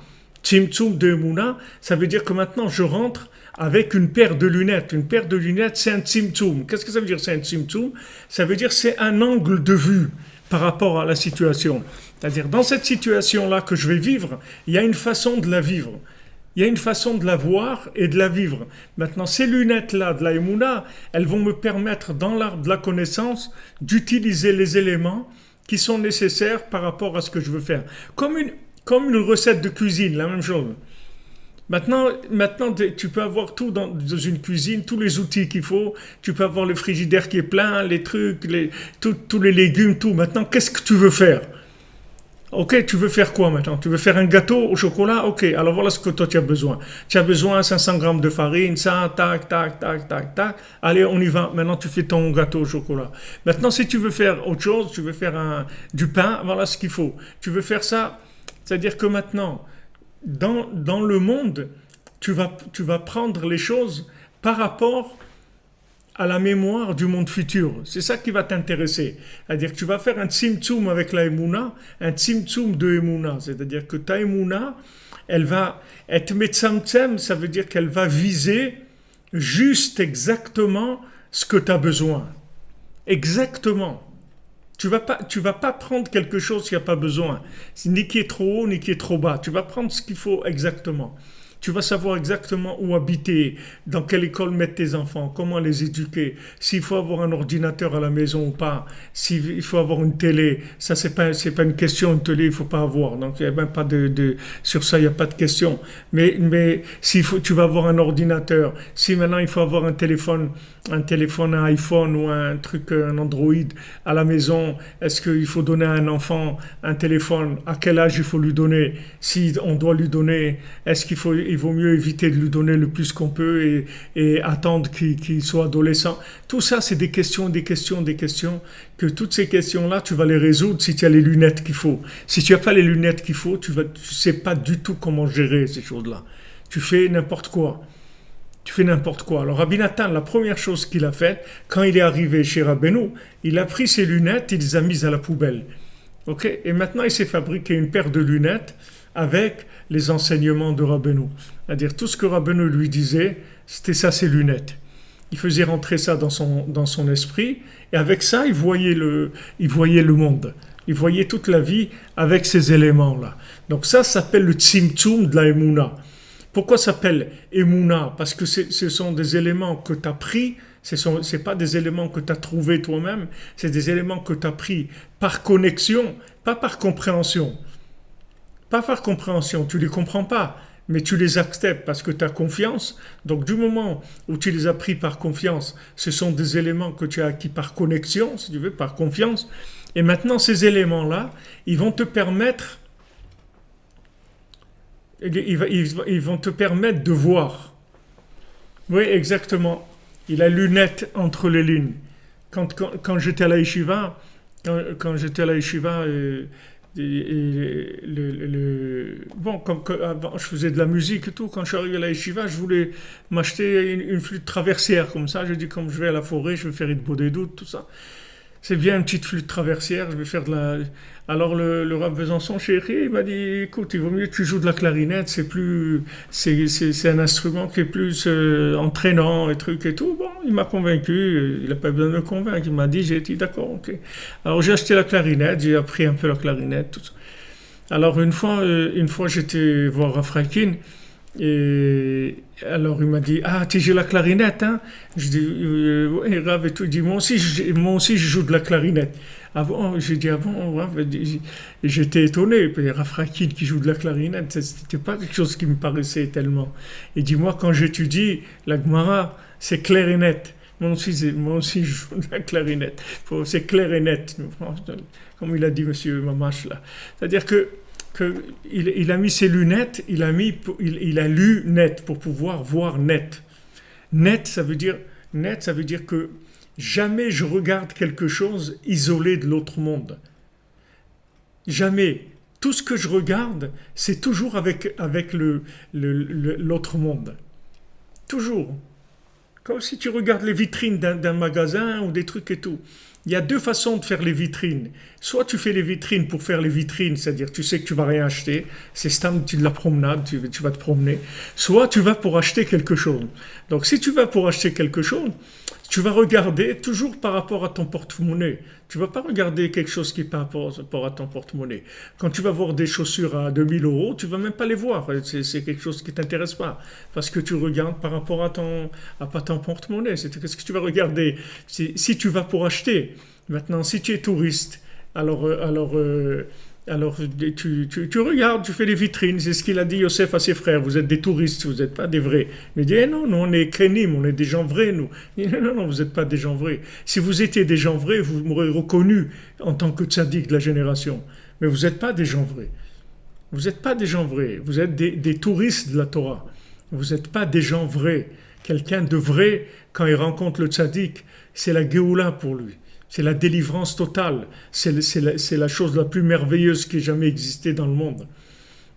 [SPEAKER 1] ça veut dire que maintenant je rentre avec une paire de lunettes. Une paire de lunettes, c'est un tzimtzum. Qu'est-ce que ça veut dire, c'est un tzimtzum? Ça veut dire c'est un angle de vue par rapport à la situation. C'est-à-dire, dans cette situation-là que je vais vivre, il y a une façon de la vivre. Il y a une façon de la voir et de la vivre. Maintenant, ces lunettes-là de la Emouna, elles vont me permettre, dans l'arbre de la connaissance, d'utiliser les éléments qui sont nécessaires par rapport à ce que je veux faire. Comme une recette de cuisine, la même chose. Maintenant, tu peux avoir tout dans une cuisine, tous les outils qu'il faut. Tu peux avoir le frigidaire qui est plein, les trucs, tous les légumes, tout. Maintenant, qu'est-ce que tu veux faire? Ok, tu veux faire quoi maintenant? Tu veux faire un gâteau au chocolat? Ok, alors voilà ce que toi tu as besoin. Tu as besoin de 500 grammes de farine, ça, tac, tac, tac, tac, tac. Allez, on y va. Maintenant, tu fais ton gâteau au chocolat. Maintenant, si tu veux faire autre chose, tu veux faire du pain, voilà ce qu'il faut. Tu veux faire ça, c'est-à-dire que maintenant, dans le monde, tu vas prendre les choses par rapport à la mémoire du monde futur. C'est ça qui va t'intéresser. C'est-à-dire que tu vas faire un tzimtzum avec la Emouna, un tzimtzum de Emouna. C'est-à-dire que ta Emouna, elle va être metzamtzem, ça veut dire qu'elle va viser juste exactement ce que tu as besoin. Exactement. Tu vas pas prendre quelque chose qu'il n'y a pas besoin, ni qui est trop haut, ni qui est trop bas. Tu vas prendre ce qu'il faut exactement. Tu vas savoir exactement où habiter, dans quelle école mettre tes enfants, comment les éduquer, s'il faut avoir un ordinateur à la maison ou pas, s'il faut avoir une télé. Ça, c'est pas une question, une télé, il faut pas avoir. Donc, il n'y a même pas sur ça, il n'y a pas de question. Mais s'il faut, tu vas avoir un ordinateur. Si maintenant il faut avoir un téléphone, un iPhone ou un truc, un Android à la maison, est-ce qu'il faut donner à un enfant un téléphone? À quel âge il faut lui donner? Si on doit lui donner, il vaut mieux éviter de lui donner le plus qu'on peut et attendre qu'il soit adolescent. Tout ça, c'est des questions, que toutes ces questions-là, tu vas les résoudre si tu as les lunettes qu'il faut. Si tu n'as pas les lunettes qu'il faut, tu sais pas du tout comment gérer ces choses-là. Tu fais n'importe quoi. Alors Rabbi Nathan, la première chose qu'il a faite, quand il est arrivé chez Rabbeinu, il a pris ses lunettes, il les a mises à la poubelle. Ok. Et maintenant, il s'est fabriqué une paire de lunettes avec les enseignements de Rabbeinu. C'est-à-dire tout ce que Rabbeinu lui disait, c'était ça ses lunettes. Il faisait rentrer ça dans son esprit, et avec ça, il voyait le monde. Il voyait toute la vie avec ces éléments-là. Donc ça s'appelle le tzimtzum de la Emouna. Pourquoi ça s'appelle Emouna? Parce que ce sont des éléments que tu as pris, c'est pas des éléments que tu as trouvés toi-même, c'est des éléments que tu as pris par connexion, pas par compréhension. Pas par compréhension, tu ne les comprends pas, mais tu les acceptes parce que tu as confiance. Donc du moment où tu les as pris par confiance, ce sont des éléments que tu as acquis par connexion, si tu veux, par confiance. Et maintenant, ces éléments-là, ils vont te permettre de voir. Oui, exactement. Il a lunettes entre les lignes. Quand j'étais à la yeshiva, bon, avant, je faisais de la musique et tout. Quand je suis arrivé à la yeshiva, je voulais m'acheter une flûte traversière comme ça. Je dis, comme je vais à la forêt, je vais faire une des doutes, tout ça. C'est bien une petite flûte traversière, je vais faire de la... Alors le Rav Besançon, chéri, il m'a dit, écoute, il vaut mieux que tu joues de la clarinette, c'est un instrument qui est plus entraînant et trucs et tout. Bon, il m'a convaincu, il n'a pas besoin de me convaincre, il m'a dit, j'ai dit d'accord, ok. Alors j'ai acheté la clarinette, j'ai appris un peu la clarinette, tout ça. Alors une fois j'étais voir Rav Freikin, et alors il m'a dit, ah, tu joues la clarinette, hein? Je dis, ouais, Rav et tout. Il dit, moi aussi, je joue de la clarinette. Ah bon? J'ai dit, ah bon, Rav? J'étais étonné. Puis Rav Freikin qui joue de la clarinette, c'était pas quelque chose qui me paraissait tellement. Il dit, moi, quand j'étudie la Gemara, c'est clair et net. Moi aussi, je joue de la clarinette. C'est clair et net, comme il a dit monsieur Mamache là. C'est-à-dire que il a mis ses lunettes, il a lu net pour pouvoir voir net. Net, ça veut dire que jamais je regarde quelque chose isolé de l'autre monde. Jamais. Tout ce que je regarde, c'est toujours avec l'autre monde. Toujours. Comme si tu regardes les vitrines d'un magasin ou des trucs et tout. Il y a deux façons de faire les vitrines. Soit tu fais les vitrines pour faire les vitrines, c'est-à-dire tu sais que tu vas rien acheter, c'est stand de la promenade, tu vas te promener. Soit tu vas pour acheter quelque chose. Donc si tu vas pour acheter quelque chose, tu vas regarder toujours par rapport à ton porte-monnaie. Tu ne vas pas regarder quelque chose qui est par rapport à ton porte-monnaie. Quand tu vas voir des chaussures à 2000 €, tu ne vas même pas les voir. C'est quelque chose qui ne t'intéresse pas. Parce que tu regardes par rapport à ton porte-monnaie. Qu'est-ce que tu vas regarder? Si tu vas pour acheter. Maintenant, si tu es touriste, alors tu regardes, tu fais les vitrines. C'est ce qu'il a dit Yosef à ses frères. Vous êtes des touristes, vous n'êtes pas des vrais. Mais il dit, non, nous on est kénim, on est des gens vrais, nous. Il dit, non, vous n'êtes pas des gens vrais. Si vous étiez des gens vrais, vous m'aurez reconnu en tant que tzaddik de la génération. Mais vous n'êtes pas des gens vrais. Vous n'êtes pas des gens vrais. Vous êtes des touristes de la Torah. Vous n'êtes pas des gens vrais. Quelqu'un de vrai, quand il rencontre le tzaddik, c'est la Géoula pour lui. C'est la délivrance totale. C'est la chose la plus merveilleuse qui ait jamais existé dans le monde.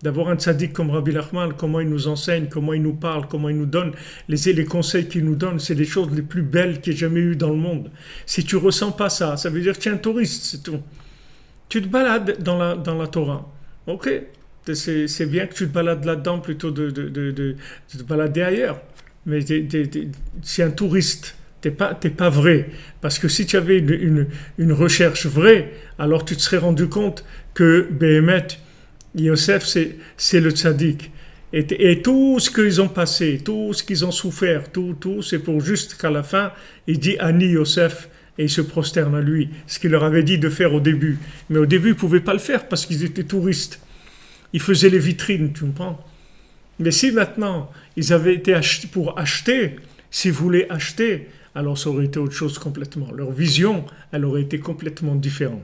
[SPEAKER 1] D'avoir un tzaddik comme Rabbi Nachman, comment il nous enseigne, comment il nous parle, comment il nous donne, les conseils qu'il nous donne, c'est les choses les plus belles qu'il y ait jamais eu dans le monde. Si tu ressens pas ça, ça veut dire que tu es un touriste, c'est tout. Tu te balades dans la Torah. Ok, c'est bien que tu te balades là-dedans plutôt de te balader ailleurs. Mais c'est un touriste. T'es pas vrai. Parce que si tu avais une recherche vraie, alors tu te serais rendu compte que Béhémet, Yosef, c'est le tzaddik. Et tout ce qu'ils ont passé, tout ce qu'ils ont souffert, tout, c'est pour juste qu'à la fin, il dit Ani Yosef et il se prosterne à lui. Ce qu'il leur avait dit de faire au début. Mais au début, ils ne pouvaient pas le faire parce qu'ils étaient touristes. Ils faisaient les vitrines, tu comprends? Mais si maintenant, ils avaient été achetés pour acheter, s'ils voulaient acheter, alors ça aurait été autre chose complètement. Leur vision, elle aurait été complètement différente.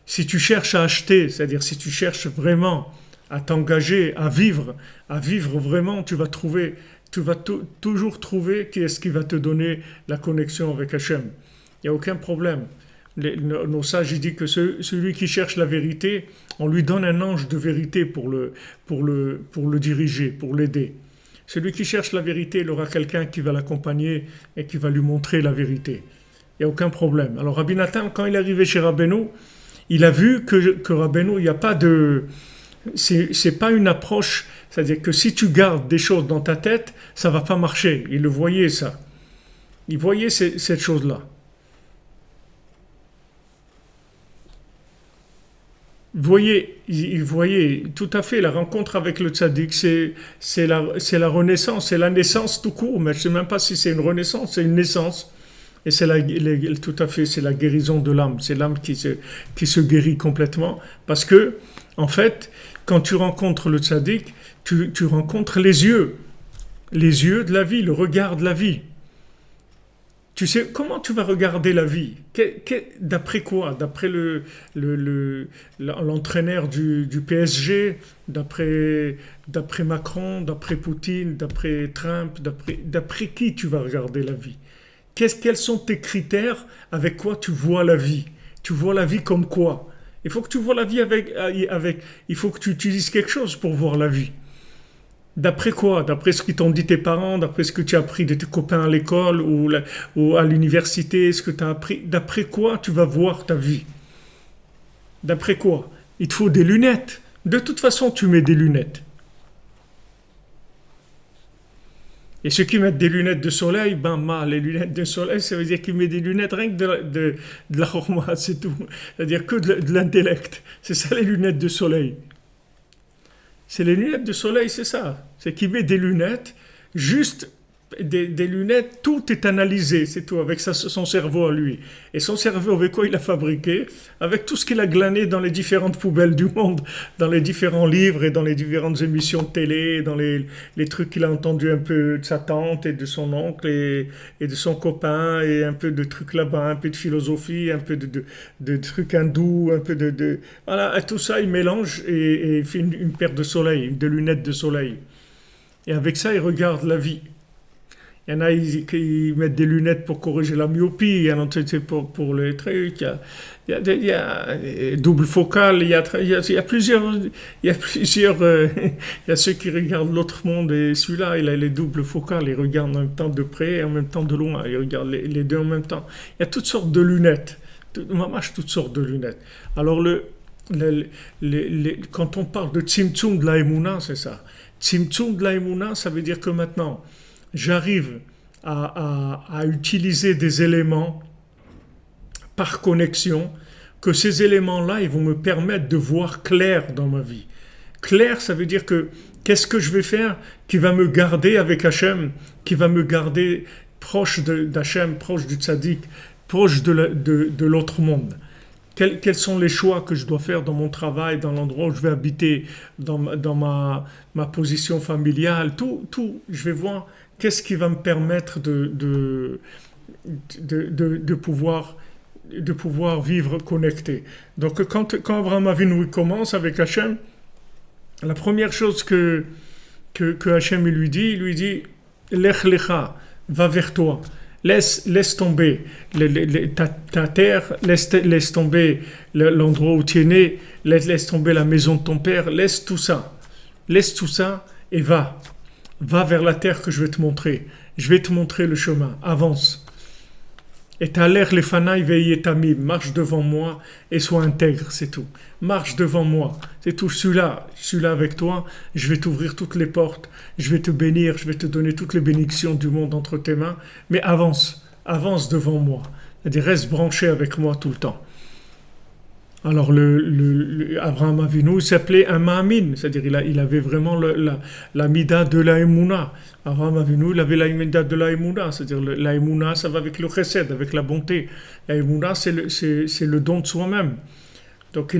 [SPEAKER 1] Si tu cherches à acheter, c'est-à-dire si tu cherches vraiment à t'engager, à vivre vraiment, tu vas toujours trouver qui est-ce qui va te donner la connexion avec Hachem. Il n'y a aucun problème. Nos sages ils disent que celui qui cherche la vérité, on lui donne un ange de vérité pour le diriger, pour l'aider. Celui qui cherche la vérité, il aura quelqu'un qui va l'accompagner et qui va lui montrer la vérité. Il n'y a aucun problème. Alors Rabbi Nathan, quand il est arrivé chez Rabbeinu, il a vu que Rabbeinu, il n'y a pas de... C'est pas une approche, c'est-à-dire que si tu gardes des choses dans ta tête, ça va pas marcher. Il le voyait ça. Il voyait cette chose-là. Il voyait tout à fait la rencontre avec le tzaddik, c'est la renaissance, c'est la naissance tout court, mais je ne sais même pas si c'est une renaissance, c'est une naissance. Et tout à fait, c'est la guérison de l'âme, c'est l'âme qui se guérit complètement, parce que, en fait, quand tu rencontres le tzaddik, tu rencontres les yeux de la vie, le regard de la vie. Tu sais, comment tu vas regarder la vie? D'après quoi? D'après l'entraîneur du PSG, d'après Macron, d'après Poutine, d'après Trump, d'après qui tu vas regarder la vie? Quels sont tes critères avec quoi tu vois la vie? Tu vois la vie comme quoi? Il faut que tu vois la vie il faut que tu utilises quelque chose pour voir la vie. D'après quoi? D'après ce qu'ils t'ont dit tes parents, d'après ce que tu as appris de tes copains à l'école ou à l'université, ce que tu as appris. D'après quoi tu vas voir ta vie? D'après quoi? Il te faut des lunettes. De toute façon, tu mets des lunettes. Et ceux qui mettent des lunettes de soleil, les lunettes de soleil, ça veut dire qu'ils mettent des lunettes rien que de la chorma, c'est tout. C'est-à-dire que de l'intellect. C'est ça les lunettes de soleil. C'est les lunettes de soleil, c'est ça. C'est qu'il met des lunettes, juste des lunettes, tout est analysé, c'est tout, avec son cerveau à lui. Et son cerveau, avec quoi il a fabriqué? Avec tout ce qu'il a glané dans les différentes poubelles du monde, dans les différents livres et dans les différentes émissions de télé, dans les trucs qu'il a entendus un peu de sa tante et de son oncle et de son copain, et un peu de trucs là-bas, un peu de philosophie, un peu de trucs hindous, un peu Voilà, et tout ça, il mélange et il fait une paire de soleil, de lunettes de soleil. Et avec ça, il regarde la vie. Il y en a qui mettent des lunettes pour corriger la myopie, il y en a pour les trucs, il y a double focale, il y a plusieurs, il y a ceux qui regardent l'autre monde et celui-là, il a les doubles focales, il regarde en même temps de près et en même temps de loin, il regarde les deux en même temps. Il y a toutes sortes de lunettes, toutes sortes de lunettes. Alors quand on parle de Tzimtzum de la Emouna, c'est ça. Tzimtzum de la Emouna, ça veut dire que maintenant, j'arrive à utiliser des éléments par connexion, que ces éléments-là, ils vont me permettre de voir clair dans ma vie. Clair, ça veut dire que qu'est-ce que je vais faire qui va me garder avec Hachem, qui va me garder proche d'Hachem, proche du tzaddik, proche de l'autre monde. Quels sont les choix que je dois faire dans mon travail, dans l'endroit où je vais habiter, dans ma position familiale, tout, je vais voir qu'est-ce qui va me permettre de pouvoir vivre connecté. Donc quand Abraham Avinu commence avec Hachem, la première chose que Hachem il lui dit Lech lecha, va vers toi. Laisse tomber ta terre, laisse tomber l'endroit où tu es né, laisse tomber la maison de ton père, laisse tout ça et va vers la terre que je vais te montrer. Je vais te montrer le chemin, avance. Et t'as l'air les fanaï veillez tamim, marche devant moi et sois intègre, c'est tout. Marche devant moi, c'est tout. Je suis là avec toi, je vais t'ouvrir toutes les portes, je vais te bénir, je vais te donner toutes les bénédictions du monde entre tes mains, mais avance, avance devant moi. C'est-à-dire, reste branché avec moi tout le temps. Alors, Abraham Avinu, il s'appelait un Ma'amin, c'est-à-dire il avait vraiment la mida de la Emouna. Abraham Avinu, il avait la mida de la Emouna, c'est-à-dire la Emouna, ça va avec le chesed, avec la bonté. La Emouna, c'est le don de soi-même. Donc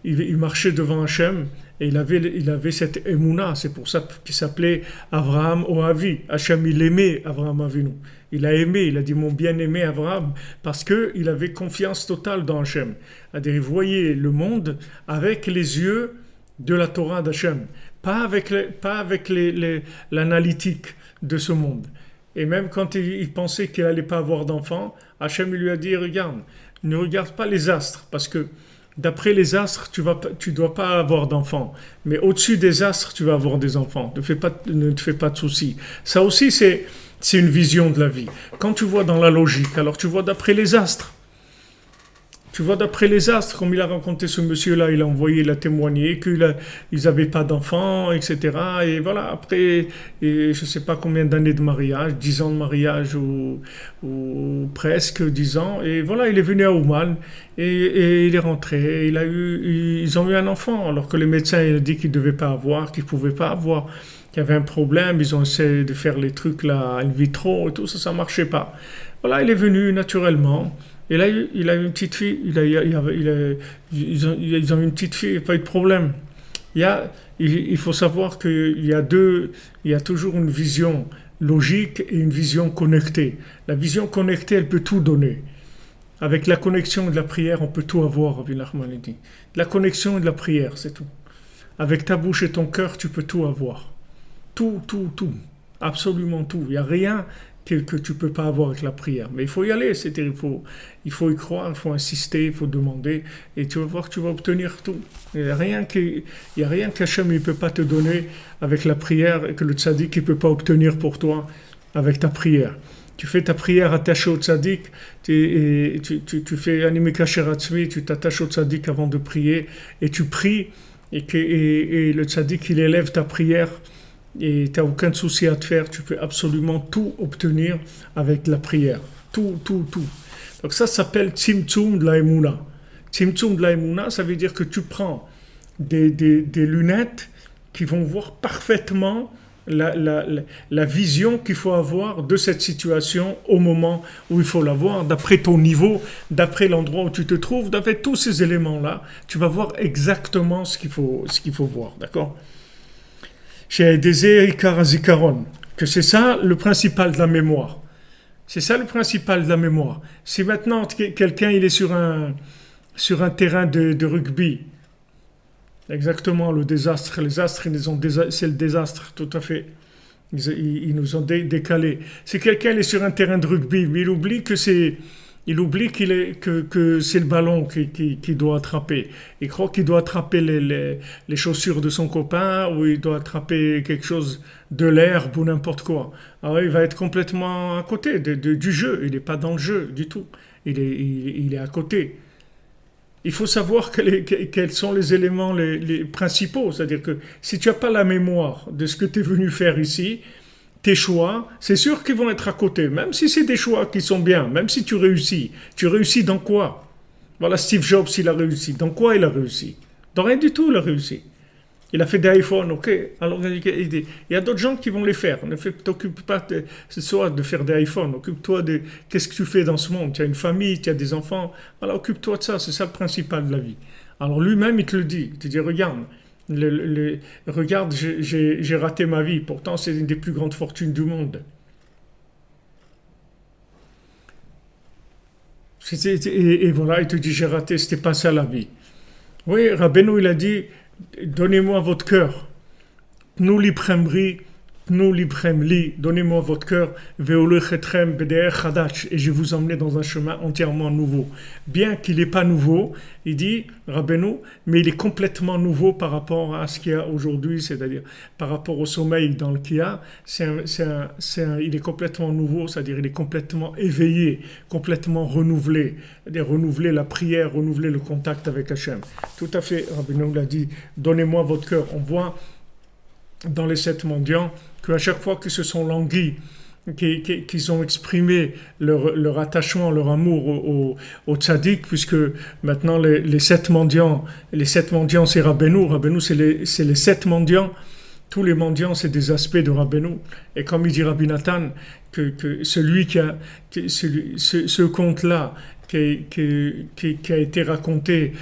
[SPEAKER 1] il marchait devant Hachem et il avait cette émouna. C'est pour ça qu'il s'appelait Avraham Oavi. Hachem, il aimait Avraham Avinu. Il a aimé, il a dit mon bien-aimé Avraham, parce qu'il avait confiance totale dans Hachem. C'est-à-dire, il voyait le monde avec les yeux de la Torah d'Hachem, pas avec l'analytique de ce monde. Et même quand il pensait qu'il n'allait pas avoir d'enfant, Hachem lui a dit, regarde, ne regarde pas les astres, parce que d'après les astres, tu dois pas avoir d'enfants. Mais au-dessus des astres, tu vas avoir des enfants. Ne te fais pas de soucis. Ça aussi, c'est une vision de la vie. Quand tu vois dans la logique, alors tu vois d'après les astres. Tu vois d'après les astres, comme il a rencontré ce monsieur-là, il a envoyé, il a témoigné qu'ils n'avaient pas d'enfants, etc. Et voilà, après, je ne sais pas combien d'années de mariage, 10 ans de mariage ou presque 10 ans. Et voilà, il est venu à Ouman et il est rentré. Ils ont eu un enfant, alors que les médecins ils ont dit qu'ils ne devaient pas avoir, qu'ils ne pouvaient pas avoir, qu'il y avait un problème. Ils ont essayé de faire les trucs là, in vitro et tout ça ne marchait pas. Voilà, il est venu naturellement. Et là, il a eu une petite fille, ils ont eu une petite fille, il n'y a pas eu de problème. Il faut savoir qu'il y a toujours une vision logique et une vision connectée. La vision connectée, elle peut tout donner. Avec la connexion et de la prière, on peut tout avoir, Rabbi Nachman dit. La connexion et de la prière, c'est tout. Avec ta bouche et ton cœur, tu peux tout avoir. Tout. Absolument tout. Il n'y a rien que tu ne peux pas avoir avec la prière. Mais il faut y aller, c'est-à-dire il faut y croire, il faut insister, il faut demander, et tu vas voir que tu vas obtenir tout. Il n'y a rien qu'Hachem ne peut pas te donner avec la prière et que le tzaddik ne peut pas obtenir pour toi avec ta prière. Tu fais ta prière attachée au tzaddik, et tu fais animé kasher atzmi, tu t'attaches au tzaddik avant de prier, et tu pries, et le tzaddik il élève ta prière, et tu n'as aucun souci à te faire, tu peux absolument tout obtenir avec la prière. Tout. Donc ça s'appelle Tzimtzum de la Emouna. Tzimtzum de la Emouna, ça veut dire que tu prends des lunettes qui vont voir parfaitement la vision qu'il faut avoir de cette situation au moment où il faut l'avoir, d'après ton niveau, d'après l'endroit où tu te trouves, d'après tous ces éléments-là, tu vas voir exactement ce qu'il faut voir, d'accord ? Chez Désir Ikar Zikaron, que c'est ça le principal de la mémoire. C'est ça le principal de la mémoire. Si maintenant quelqu'un il est sur un terrain de rugby, exactement le désastre, les astres c'est le désastre, tout à fait. Ils nous ont décalés. Si quelqu'un est sur un terrain de rugby, mais il oublie que c'est le ballon qui doit attraper. Il croit qu'il doit attraper les chaussures de son copain ou il doit attraper quelque chose de l'herbe ou n'importe quoi. Alors il va être complètement à côté du jeu. Il n'est pas dans le jeu du tout. Il est à côté. Il faut savoir quels sont les éléments les principaux. C'est-à-dire que si tu n'as pas la mémoire de ce que tu es venu faire ici, tes choix, c'est sûr qu'ils vont être à côté, même si c'est des choix qui sont bien, même si tu réussis. Tu réussis dans quoi ? Voilà, Steve Jobs, il a réussi. Dans quoi il a réussi ? Dans rien du tout, il a réussi. Il a fait des iPhones, ok. Alors, il y a d'autres gens qui vont les faire. Ne t'occupe pas de faire des iPhones. Occupe-toi de qu'est-ce que tu fais dans ce monde. Tu as une famille, tu as des enfants. Voilà, occupe-toi de ça. C'est ça le principal de la vie. Alors, lui-même, il te le dit. Il te dit, regarde. Regarde, j'ai raté ma vie. Pourtant, c'est une des plus grandes fortunes du monde. Et voilà, il te dit, j'ai raté, c'était pas ça la vie. Oui, Rabbeinu, il a dit, donnez-moi votre cœur. Nous libremri, nous libremli, donnez-moi votre cœur, veolechetrem beder chadach, et je vais vous emmener dans un chemin entièrement nouveau. Bien qu'il n'est pas nouveau, il dit, Rabbeinu, mais il est complètement nouveau par rapport à ce qu'il y a aujourd'hui, c'est-à-dire par rapport au sommeil dans le qu'il y a, il est complètement nouveau, c'est-à-dire il est complètement éveillé, complètement renouvelé, c'est-à-dire renouveler la prière, renouveler le contact avec Hachem. Tout à fait, Rabbeinu l'a dit, donnez-moi votre cœur. On voit dans les 7 mendiants qu'à chaque fois qu'ils se sont languis qu'ils ont exprimé leur attachement, leur amour au tzaddik, puisque maintenant les 7 mendiants, c'est Rabbeinu. Rabbeinu, c'est les 7 mendiants. Tous les mendiants, c'est des aspects de Rabbeinu. Et comme il dit Rabbi Nathan, que celui ce conte-là qui a été raconté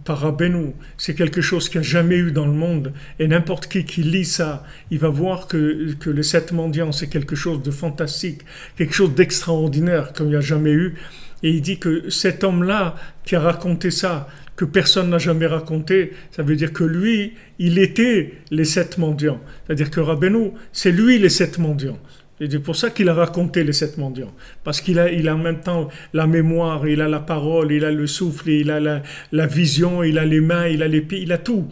[SPEAKER 1] par Rabbeinu, c'est quelque chose qu'il n'y a jamais eu dans le monde. Et n'importe qui lit ça, il va voir que les 7 mendiants, c'est quelque chose de fantastique, quelque chose d'extraordinaire comme il n'y a jamais eu. Et il dit que cet homme-là qui a raconté ça, que personne n'a jamais raconté, ça veut dire que lui, il était les 7 mendiants. C'est-à-dire que Rabbeinu, c'est lui les 7 mendiants. Et c'est pour ça qu'il a raconté les 7 mendiants. Parce qu'il a en même temps la mémoire, il a la parole, il a le souffle, il a la vision, il a les mains, il a les pieds, il a tout.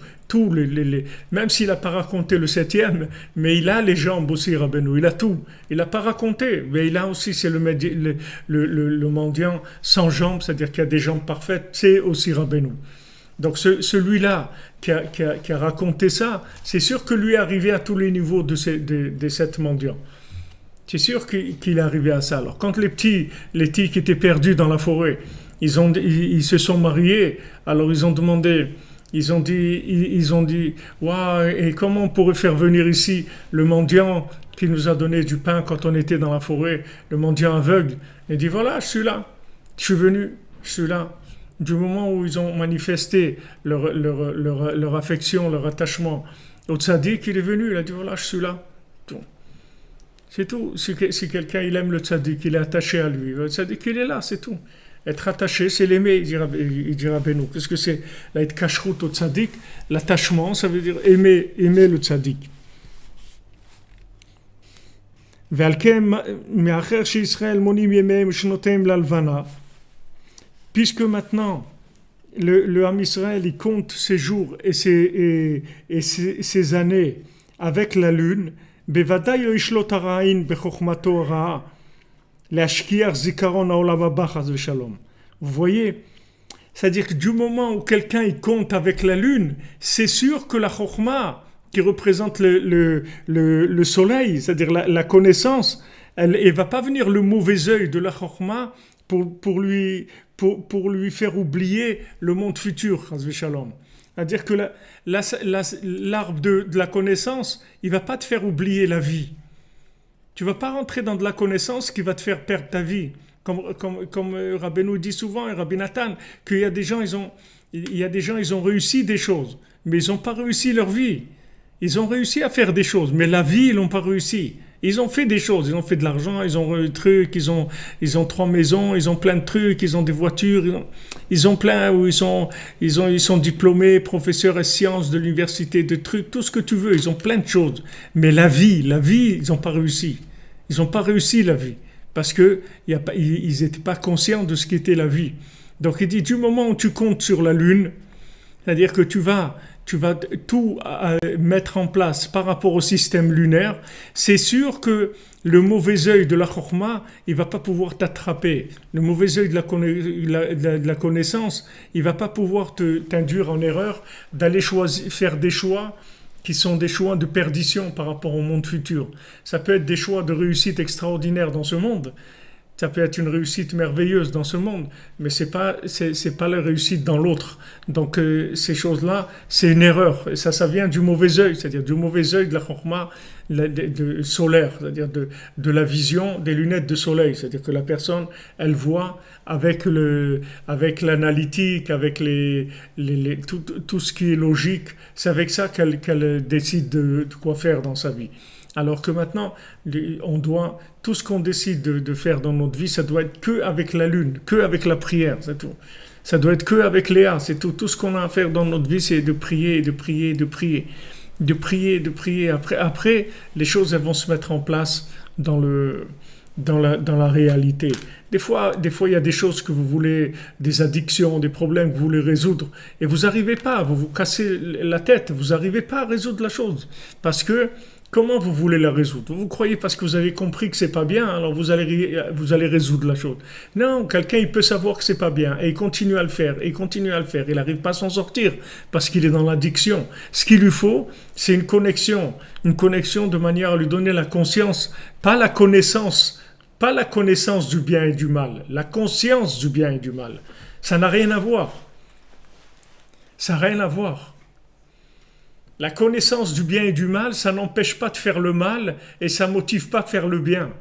[SPEAKER 1] Même s'il n'a pas raconté le 7e, mais il a les jambes aussi, Rabbeinu, il a tout. Il n'a pas raconté, mais il a aussi, c'est le mendiant sans jambes, c'est-à-dire qu'il a des jambes parfaites, c'est aussi Rabbeinu. Donc celui-là qui a raconté ça, c'est sûr que lui est arrivé à tous les niveaux des 7 mendiants. C'est sûr qu'il est arrivé à ça. Alors, quand les petits qui étaient perdus dans la forêt, ils se sont mariés, alors ils ont dit, waouh, et comment on pourrait faire venir ici le mendiant qui nous a donné du pain quand on était dans la forêt, le mendiant aveugle. Il dit, voilà, je suis là, je suis venu, je suis là. Du moment où ils ont manifesté leur affection, leur attachement au tzaddik, il est venu, il a dit, voilà, je suis là. C'est tout. Si quelqu'un il aime le tzaddik, il est attaché à lui. Le tzaddik, il est là, c'est tout. Être attaché, c'est l'aimer, il dira Beno. Qu'est-ce que c'est l'être kashrut au tzaddik? L'attachement, ça veut dire aimer le tzaddik. Puisque maintenant, le Ham Israël, il compte ses jours et ses années avec la lune, vous voyez, c'est-à-dire que du moment où quelqu'un il compte avec la lune, c'est sûr que la chokhma, qui représente le soleil, c'est-à-dire la connaissance, elle ne va pas venir le mauvais œil de la chokhma pour lui faire oublier le monde futur, c'est-à-dire que l'arbre de la connaissance, il ne va pas te faire oublier la vie. Tu ne vas pas rentrer dans de la connaissance qui va te faire perdre ta vie. Comme Rabbeinu dit souvent, et Rabbi Nathan, qu'il y a des gens, ils ont réussi des choses, mais ils n'ont pas réussi leur vie. Ils ont réussi à faire des choses, mais la vie, ils n'ont pas réussi. Ils ont fait des choses, ils ont fait de l'argent, ils ont des trucs, ils ont 3 maisons, ils ont plein de trucs, ils ont des voitures, ils ont plein, où ils sont diplômés, professeurs et sciences de l'université, de trucs, tout ce que tu veux, ils ont plein de choses. Mais la vie, ils n'ont pas réussi. Ils n'ont pas réussi la vie, parce qu'ils n'étaient pas conscients de ce qu'était la vie. Donc il dit, du moment où tu comptes sur la lune, c'est-à-dire que tu vas tout mettre en place par rapport au système lunaire, c'est sûr que le mauvais œil de la chokhma, il ne va pas pouvoir t'attraper. Le mauvais œil de la connaissance, il ne va pas pouvoir t'induire en erreur d'aller faire des choix qui sont des choix de perdition par rapport au monde futur. Ça peut être des choix de réussite extraordinaire dans ce monde. Ça peut être une réussite merveilleuse dans ce monde, mais c'est pas la réussite dans l'autre. Donc ces choses-là, c'est une erreur. Et ça vient du mauvais œil, c'est-à-dire du mauvais œil de la chokhma solaire, c'est-à-dire de la vision des lunettes de soleil. C'est-à-dire que la personne, elle voit avec l'analytique, avec tout ce qui est logique. C'est avec ça qu'elle décide de quoi faire dans sa vie. Alors que maintenant, tout ce qu'on décide de faire dans notre vie, ça doit être que avec la lune, que avec la prière, c'est tout. Ça doit être que avec Léa, c'est tout. Tout ce qu'on a à faire dans notre vie, c'est de prier, de prier, de prier. De prier, de prier. Après, les choses elles vont se mettre en place dans la réalité. Des fois, il y a des choses que vous voulez, des addictions, des problèmes que vous voulez résoudre, et vous n'arrivez pas, vous vous cassez la tête, vous n'arrivez pas à résoudre la chose, parce que Comment vous voulez la résoudre? Vous croyez parce que vous avez compris que c'est pas bien, alors vous allez résoudre la chose. Non, quelqu'un il peut savoir que c'est pas bien et il continue à le faire, et il continue à le faire. Il n'arrive pas à s'en sortir parce qu'il est dans l'addiction. Ce qu'il lui faut, c'est une connexion de manière à lui donner la conscience, pas la connaissance du bien et du mal, la conscience du bien et du mal. Ça n'a rien à voir. Ça n'a rien à voir. La connaissance du bien et du mal, ça n'empêche pas de faire le mal et ça ne motive pas de faire le bien.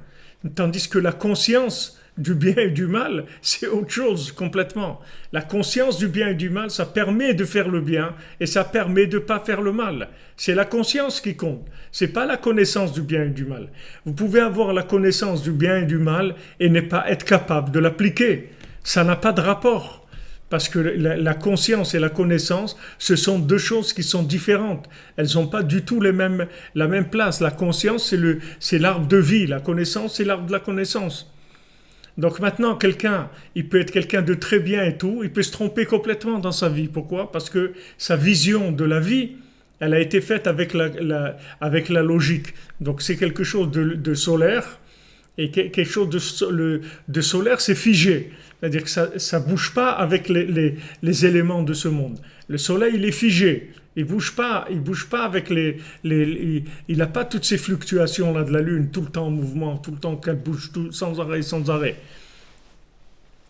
[SPEAKER 1] Tandis que la conscience du bien et du mal, c'est autre chose complètement. La conscience du bien et du mal, ça permet de faire le bien et ça permet de ne pas faire le mal. C'est la conscience qui compte. C'est pas la connaissance du bien et du mal. Vous pouvez avoir la connaissance du bien et du mal et ne pas être capable de l'appliquer. Ça n'a pas de rapport. Parce que la conscience et la connaissance, ce sont deux choses qui sont différentes. Elles n'ont pas du tout la même place. La conscience, c'est l'arbre de vie. La connaissance, c'est l'arbre de la connaissance. Donc maintenant, il peut être quelqu'un de très bien et tout, il peut se tromper complètement dans sa vie. Pourquoi? Parce que sa vision de la vie, elle a été faite avec la logique. Donc c'est quelque chose de solaire, et quelque chose de solaire, c'est figé. C'est-à-dire que ça ne bouge pas avec les éléments de ce monde. Le soleil, il est figé. Il bouge pas avec il n'a pas toutes ces fluctuations là de la lune, tout le temps en mouvement, tout le temps qu'elle bouge sans arrêt, sans arrêt.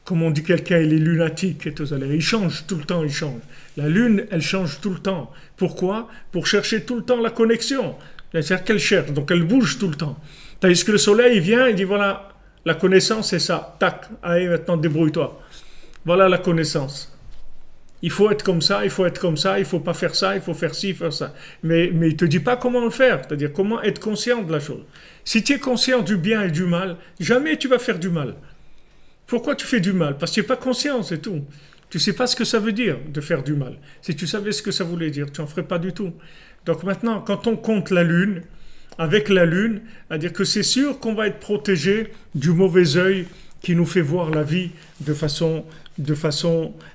[SPEAKER 1] Comme on dit quelqu'un, il est lunatique et tout ça. Il change tout le temps, il change. La lune, elle change tout le temps. Pourquoi? Pour chercher tout le temps la connexion. C'est-à-dire qu'elle cherche, donc elle bouge tout le temps. Tandis que le soleil, il vient, il dit voilà, la connaissance, c'est ça. Tac, allez, maintenant débrouille-toi. Voilà la connaissance. Il faut être comme ça, il faut être comme ça, il ne faut pas faire ça, il faut faire ci, faire ça. Mais il ne te dit pas comment le faire, c'est-à-dire comment être conscient de la chose. Si tu es conscient du bien et du mal, jamais tu vas faire du mal. Pourquoi tu fais du mal? Parce que tu n'es pas conscient, c'est tout. Tu ne sais pas ce que ça veut dire de faire du mal. Si tu savais ce que ça voulait dire, tu n'en ferais pas du tout. Donc maintenant, quand on compte la lune, avec la lune, c'est-à-dire que c'est sûr qu'on va être protégé du mauvais œil qui nous fait voir la vie de façon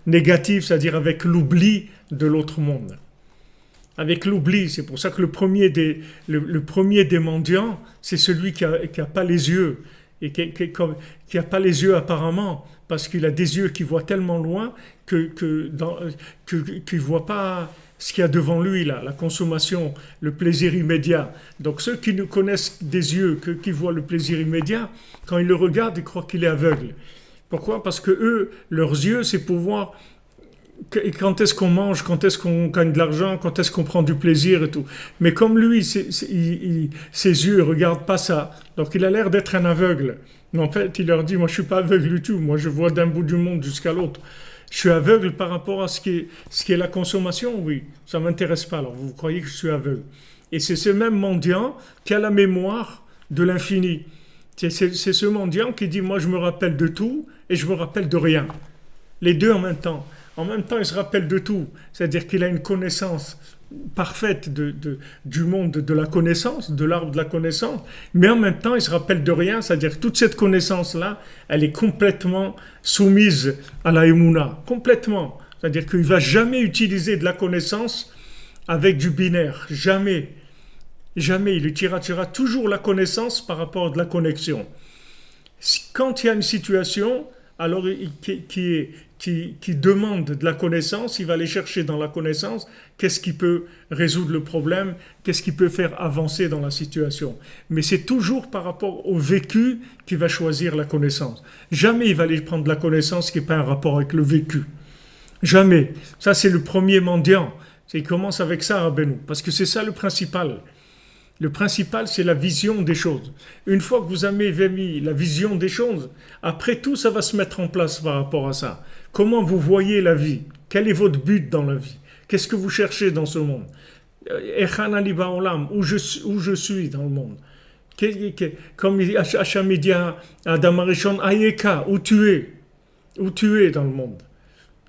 [SPEAKER 1] négative, c'est-à-dire avec l'oubli de l'autre monde. Avec l'oubli, c'est pour ça que le premier des mendiants, c'est celui qui a pas les yeux, et qui a pas les yeux apparemment, parce qu'il a des yeux qui voient tellement loin qu'il ne voit pas ce qu'il y a devant lui, là, la consommation, le plaisir immédiat. Donc ceux qui nous connaissent des yeux, qui voient le plaisir immédiat, quand ils le regardent, ils croient qu'il est aveugle. Pourquoi? Parce que eux, leurs yeux, c'est pour voir quand est-ce qu'on mange, quand est-ce qu'on gagne de l'argent, quand est-ce qu'on prend du plaisir et tout. Mais comme lui, ses yeux ne regardent pas ça, donc il a l'air d'être un aveugle. Mais en fait, il leur dit, moi je ne suis pas aveugle du tout, moi je vois d'un bout du monde jusqu'à l'autre. Je suis aveugle par rapport à ce qui est la consommation, oui, ça ne m'intéresse pas, alors vous croyez que je suis aveugle. Et c'est ce même mendiant qui a la mémoire de l'infini. C'est ce mendiant qui dit, moi je me rappelle de tout et je me rappelle de rien. Les deux en même temps. En même temps, il se rappelle de tout. C'est-à-dire qu'il a une connaissance parfaite du monde de la connaissance, de l'arbre de la connaissance, mais en même temps, il se rappelle de rien. C'est-à-dire que toute cette connaissance-là, elle est complètement soumise à la Emouna. Complètement. C'est-à-dire qu'il ne va jamais utiliser de la connaissance avec du binaire. Jamais. Jamais. Il utilisera toujours la connaissance par rapport à de la connexion. Quand il y a une situation, alors qui demande de la connaissance, il va aller chercher dans la connaissance qu'est-ce qui peut résoudre le problème, qu'est-ce qui peut faire avancer dans la situation. Mais c'est toujours par rapport au vécu qu'il va choisir la connaissance. Jamais il va aller prendre de la connaissance qui n'a pas un rapport avec le vécu. Jamais. Ça, c'est le premier mendiant. Il commence avec ça, Rabbeinu, parce que c'est ça le principal. Le principal, c'est la vision des choses. Une fois que vous avez mis la vision des choses, après tout, ça va se mettre en place par rapport à ça. Comment vous voyez la vie? Quel est votre but dans la vie? Qu'est-ce que vous cherchez dans ce monde? Où je suis dans le monde? Comme Hacham dit à Adam Arishon, Ayeka, où tu es dans le monde.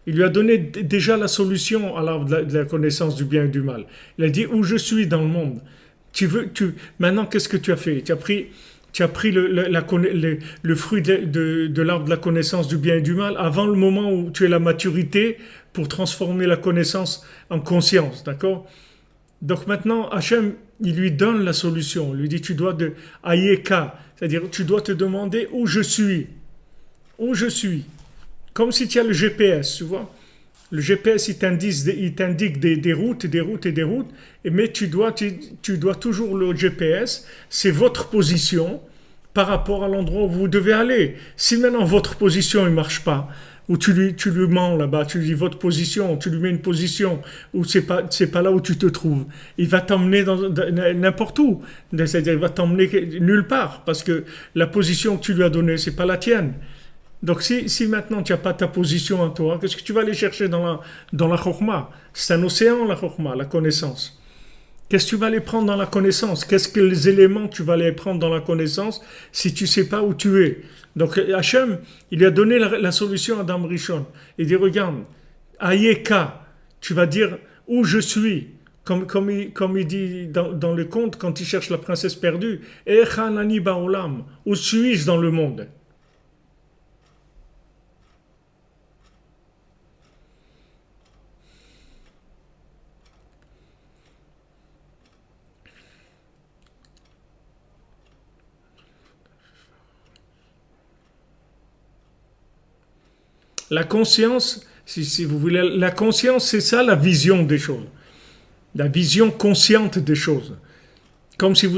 [SPEAKER 1] Il lui a donné déjà la solution à l'arbre de la connaissance du bien et du mal. Il a dit, où je suis dans le monde. Maintenant, qu'est-ce que tu as fait? Tu as pris le fruit de l'arbre de la connaissance du bien et du mal avant le moment où tu as la maturité pour transformer la connaissance en conscience, d'accord? Donc maintenant, Hachem, il lui donne la solution. Il lui dit, tu dois de Ayeka, c'est-à-dire tu dois te demander où je suis. Où je suis. Comme si tu as le GPS, tu vois. Le GPS, il t'indique des routes, des routes et des routes, mais tu dois toujours le GPS, c'est votre position par rapport à l'endroit où vous devez aller. Si maintenant votre position ne marche pas, ou tu lui mens là-bas, tu lui dis votre position, tu lui mets une position où c'est pas là où tu te trouves, il va t'emmener n'importe où. C'est-à-dire, il va t'emmener nulle part, parce que la position que tu lui as donnée, c'est pas la tienne. Donc si maintenant tu n'as pas ta position à toi, qu'est-ce que tu vas aller chercher dans la chokma? C'est un océan la chokma, la connaissance. Qu'est-ce que tu vas aller prendre dans la connaissance? Qu'est-ce que les éléments que tu vas aller prendre dans la connaissance si tu ne sais pas où tu es? Donc Hachem, il lui a donné la solution à Adam Rishon. Il dit, regarde, Ayeka, tu vas dire où je suis. Comme il dit dans le conte, quand il cherche la princesse perdue, Echanani baolam, où suis-je dans le monde? La conscience, si vous voulez, la conscience, c'est ça la vision des choses. La vision consciente des choses. Comme si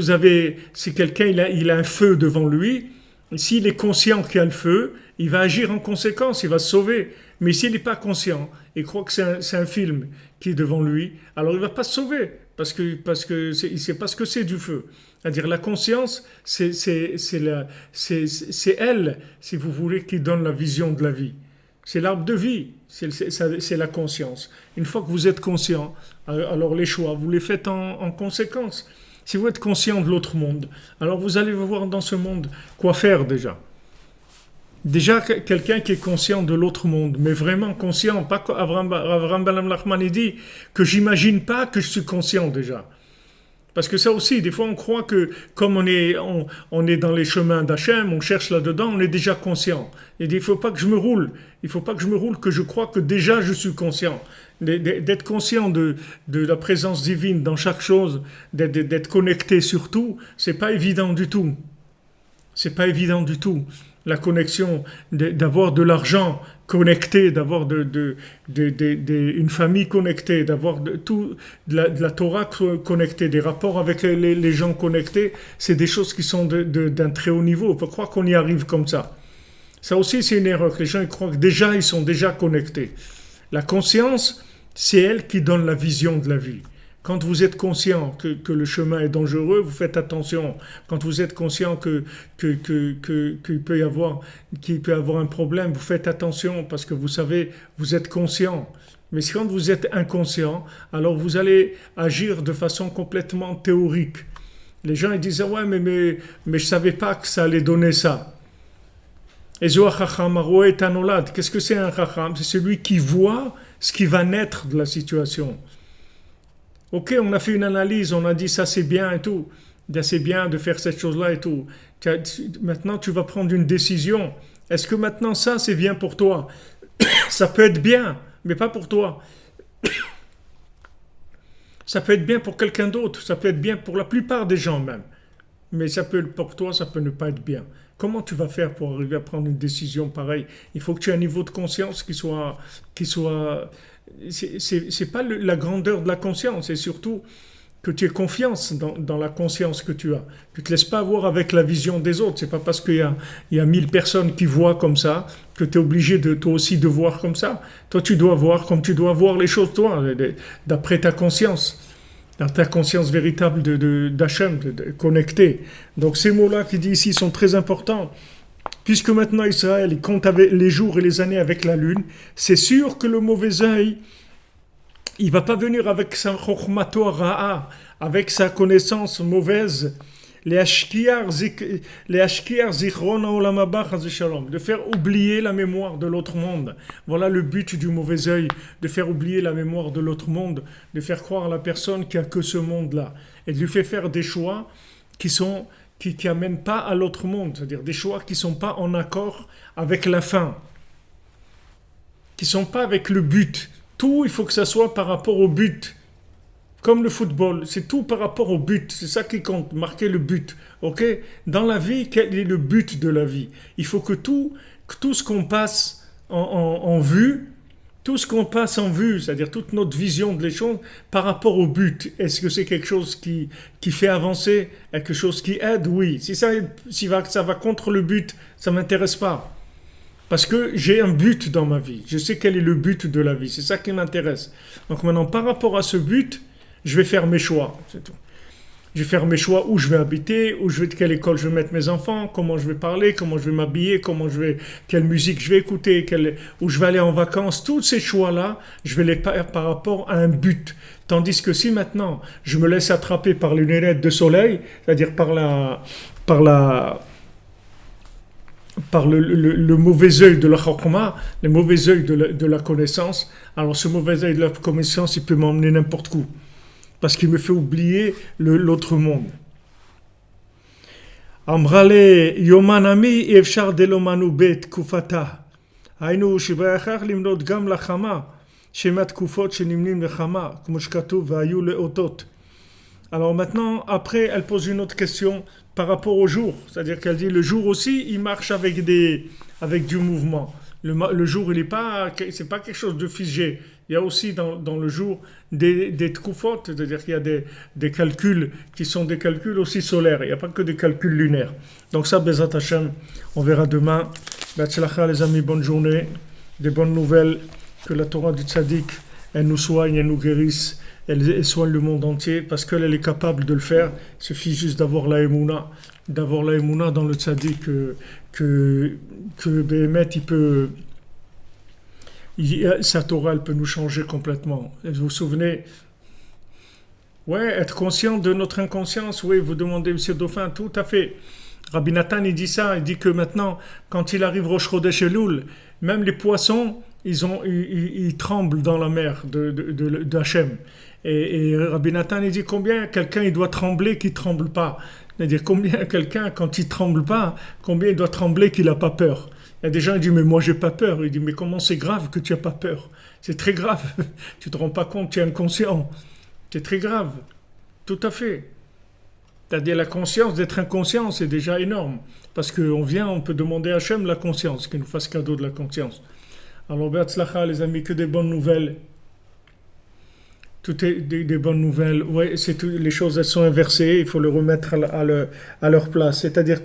[SPEAKER 1] quelqu'un il a un feu devant lui, s'il est conscient qu'il y a le feu, il va agir en conséquence, il va se sauver. Mais s'il n'est pas conscient, il croit que c'est un film qui est devant lui, alors il ne va pas se sauver, parce que il ne sait pas ce que c'est du feu. C'est-à-dire la conscience, c'est elle, si vous voulez, qui donne la vision de la vie. C'est l'arbre de vie, c'est la conscience. Une fois que vous êtes conscient, alors les choix, vous les faites en conséquence. Si vous êtes conscient de l'autre monde, alors vous allez voir dans ce monde quoi faire déjà. Déjà, quelqu'un qui est conscient de l'autre monde, mais vraiment conscient, pas qu'Avraham Ben Lachman dit que j'imagine pas que je suis conscient déjà. Parce que ça aussi, des fois on croit que comme on est dans les chemins d'Hachem, on cherche là-dedans, on est déjà conscient. Il dit, il ne faut pas que je me roule. Il ne faut pas que je me roule, que je crois que déjà je suis conscient. D'être conscient de la présence divine dans chaque chose, d'être connecté sur tout, c'est pas évident du tout. C'est pas évident du tout. La connexion, d'avoir de l'argent connecté, d'avoir une famille connectée, d'avoir de la Torah connectée, des rapports avec les gens connectés, c'est des choses qui sont d'un très haut niveau. On peut croire qu'on y arrive comme ça. Ça aussi, c'est une erreur. Les gens ils croient que déjà, ils sont déjà connectés. La conscience, c'est elle qui donne la vision de la vie. Quand vous êtes conscient que le chemin est dangereux, vous faites attention. Quand vous êtes conscient qu'il peut y avoir un problème, vous faites attention parce que vous savez, vous êtes conscient. Mais quand vous êtes inconscient, alors vous allez agir de façon complètement théorique. Les gens ils disent ah ouais mais je savais pas que ça allait donner ça. Et qu'est-ce que c'est un chacham? C'est celui qui voit ce qui va naître de la situation. Ok, on a fait une analyse, on a dit ça c'est bien et tout, c'est bien de faire cette chose-là et tout. Maintenant tu vas prendre une décision. Est-ce que maintenant ça c'est bien pour toi? Ça peut être bien, mais pas pour toi. Ça peut être bien pour quelqu'un d'autre, ça peut être bien pour la plupart des gens même. Mais ça peut pour toi, ça peut ne pas être bien. Comment tu vas faire pour arriver à prendre une décision pareille? Il faut que tu aies un niveau de conscience qui soit c'est pas la grandeur de la conscience, c'est surtout que tu aies confiance dans la conscience que tu as. Tu ne te laisses pas avoir avec la vision des autres. C'est pas parce qu'il y a 1000 personnes qui voient comme ça que tu es obligé toi aussi de voir comme ça. Toi, tu dois voir comme tu dois voir les choses, toi, d'après ta conscience. Dans ta conscience véritable d'Hachem, connectée. Donc ces mots-là qu'il dit ici sont très importants. Puisque maintenant Israël il compte avec les jours et les années avec la lune, c'est sûr que le mauvais œil, il va pas venir avec sa chokhmato ra'a, avec sa connaissance mauvaise, les ashkiar zichron haolam haba chas v'shalom, de faire oublier la mémoire de l'autre monde. Voilà le but du mauvais œil, de faire oublier la mémoire de l'autre monde, de faire croire à la personne qu'il n'y a que ce monde-là, et de lui faire des choix qui amènent pas à l'autre monde, c'est-à-dire des choix qui sont pas en accord avec la fin, qui sont pas avec le but. Tout, il faut que ça soit par rapport au but. Comme le football, c'est tout par rapport au but, c'est ça qui compte, marquer le but. Ok? Dans la vie, quel est le but de la vie? Il faut que tout ce qu'on passe en vue, tout ce qu'on passe en vue, c'est-à-dire toute notre vision des choses par rapport au but, est-ce que c'est quelque chose qui fait avancer, quelque chose qui aide? Oui. Si ça va contre le but, ça ne m'intéresse pas. Parce que j'ai un but dans ma vie. Je sais quel est le but de la vie. C'est ça qui m'intéresse. Donc maintenant, par rapport à ce but, je vais faire mes choix. C'est tout. Je vais faire mes choix où je vais habiter, quelle école je vais mettre mes enfants, comment je vais parler, comment je vais m'habiller, quelle musique je vais écouter, où je vais aller en vacances. Tous ces choix-là, je vais les faire par rapport à un but. Tandis que si maintenant, je me laisse attraper par les lunettes de soleil, c'est-à-dire par le mauvais œil de la chokma, le mauvais œil de la connaissance, alors ce mauvais œil de la connaissance, il peut m'emmener n'importe où. Parce qu'il me fait oublier l'autre monde. Amrale yomanami efshar delomanu bet kufata. Hainu shibayachar limnot gam lachama. Shemat kufot shenimnim lechama. Kumushkatu vayu leotot. Alors maintenant, après, elle pose une autre question par rapport au jour. C'est-à-dire qu'elle dit, le jour aussi, il marche avec du mouvement. Le jour, c'est pas quelque chose de figé. Il y a aussi dans le jour des tkufot, c'est-à-dire qu'il y a des calculs qui sont des calculs aussi solaires. Il n'y a pas que des calculs lunaires. Donc ça, Bezat Hashem, on verra demain. Be'atzlacha, les amis, bonne journée. Des bonnes nouvelles. Que la Torah du Tzaddik, elle nous soigne, elle nous guérisse. Elle soigne le monde entier parce qu'elle est capable de le faire. Il suffit juste d'avoir la émouna dans le tzaddik que Béhémet, sa Torah, elle peut nous changer complètement. Vous vous souvenez? Ouais, être conscient de notre inconscience. Oui, vous demandez, Monsieur Dauphin, tout à fait. Rabbi Nathan, il dit ça. Il dit que maintenant, quand il arrive Rosh Chodesh Elul, même les poissons, ils tremblent dans la mer d'Hachem. Et Rabbi Nathan, il dit combien quelqu'un il doit trembler qu'il ne tremble pas. C'est-à-dire combien quelqu'un, quand il ne tremble pas, combien il doit trembler qu'il n'a pas peur. Il y a des gens qui disent mais moi j'ai pas peur. Il dit mais comment c'est grave que tu n'as pas peur? C'est très grave. Tu ne te rends pas compte, tu es inconscient. C'est très grave. Tout à fait. C'est-à-dire la conscience d'être inconscient, c'est déjà énorme. Parce on peut demander à Hachem la conscience, qu'il nous fasse cadeau de la conscience. Alors, Be'atzlacha, les amis, que des bonnes nouvelles. Tout est des bonnes nouvelles. Ouais, les choses, elles sont inversées. Il faut les remettre à leur place. C'est-à-dire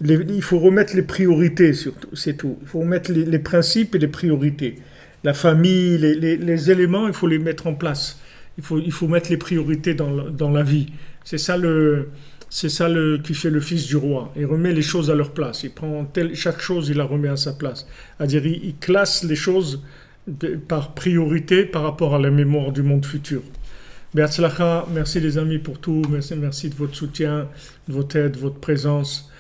[SPEAKER 1] il faut remettre les priorités, surtout. C'est tout. Il faut remettre les principes et les priorités. La famille, les éléments, il faut les mettre en place. Il faut mettre les priorités dans la vie. C'est ça qui fait le fils du roi. Il remet les choses à leur place. Il prend chaque chose, il la remet à sa place. C'est-à-dire, il classe les choses par priorité par rapport à la mémoire du monde futur. Be'atzlacha, merci les amis pour tout. Merci de votre soutien, de votre aide, de votre présence.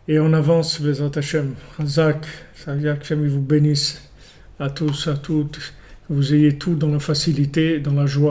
[SPEAKER 1] Et on avance, Bezat Hashem. Chazak, Hashem vous bénisse à tous, à toutes. Que vous ayez tout dans la facilité, dans la joie.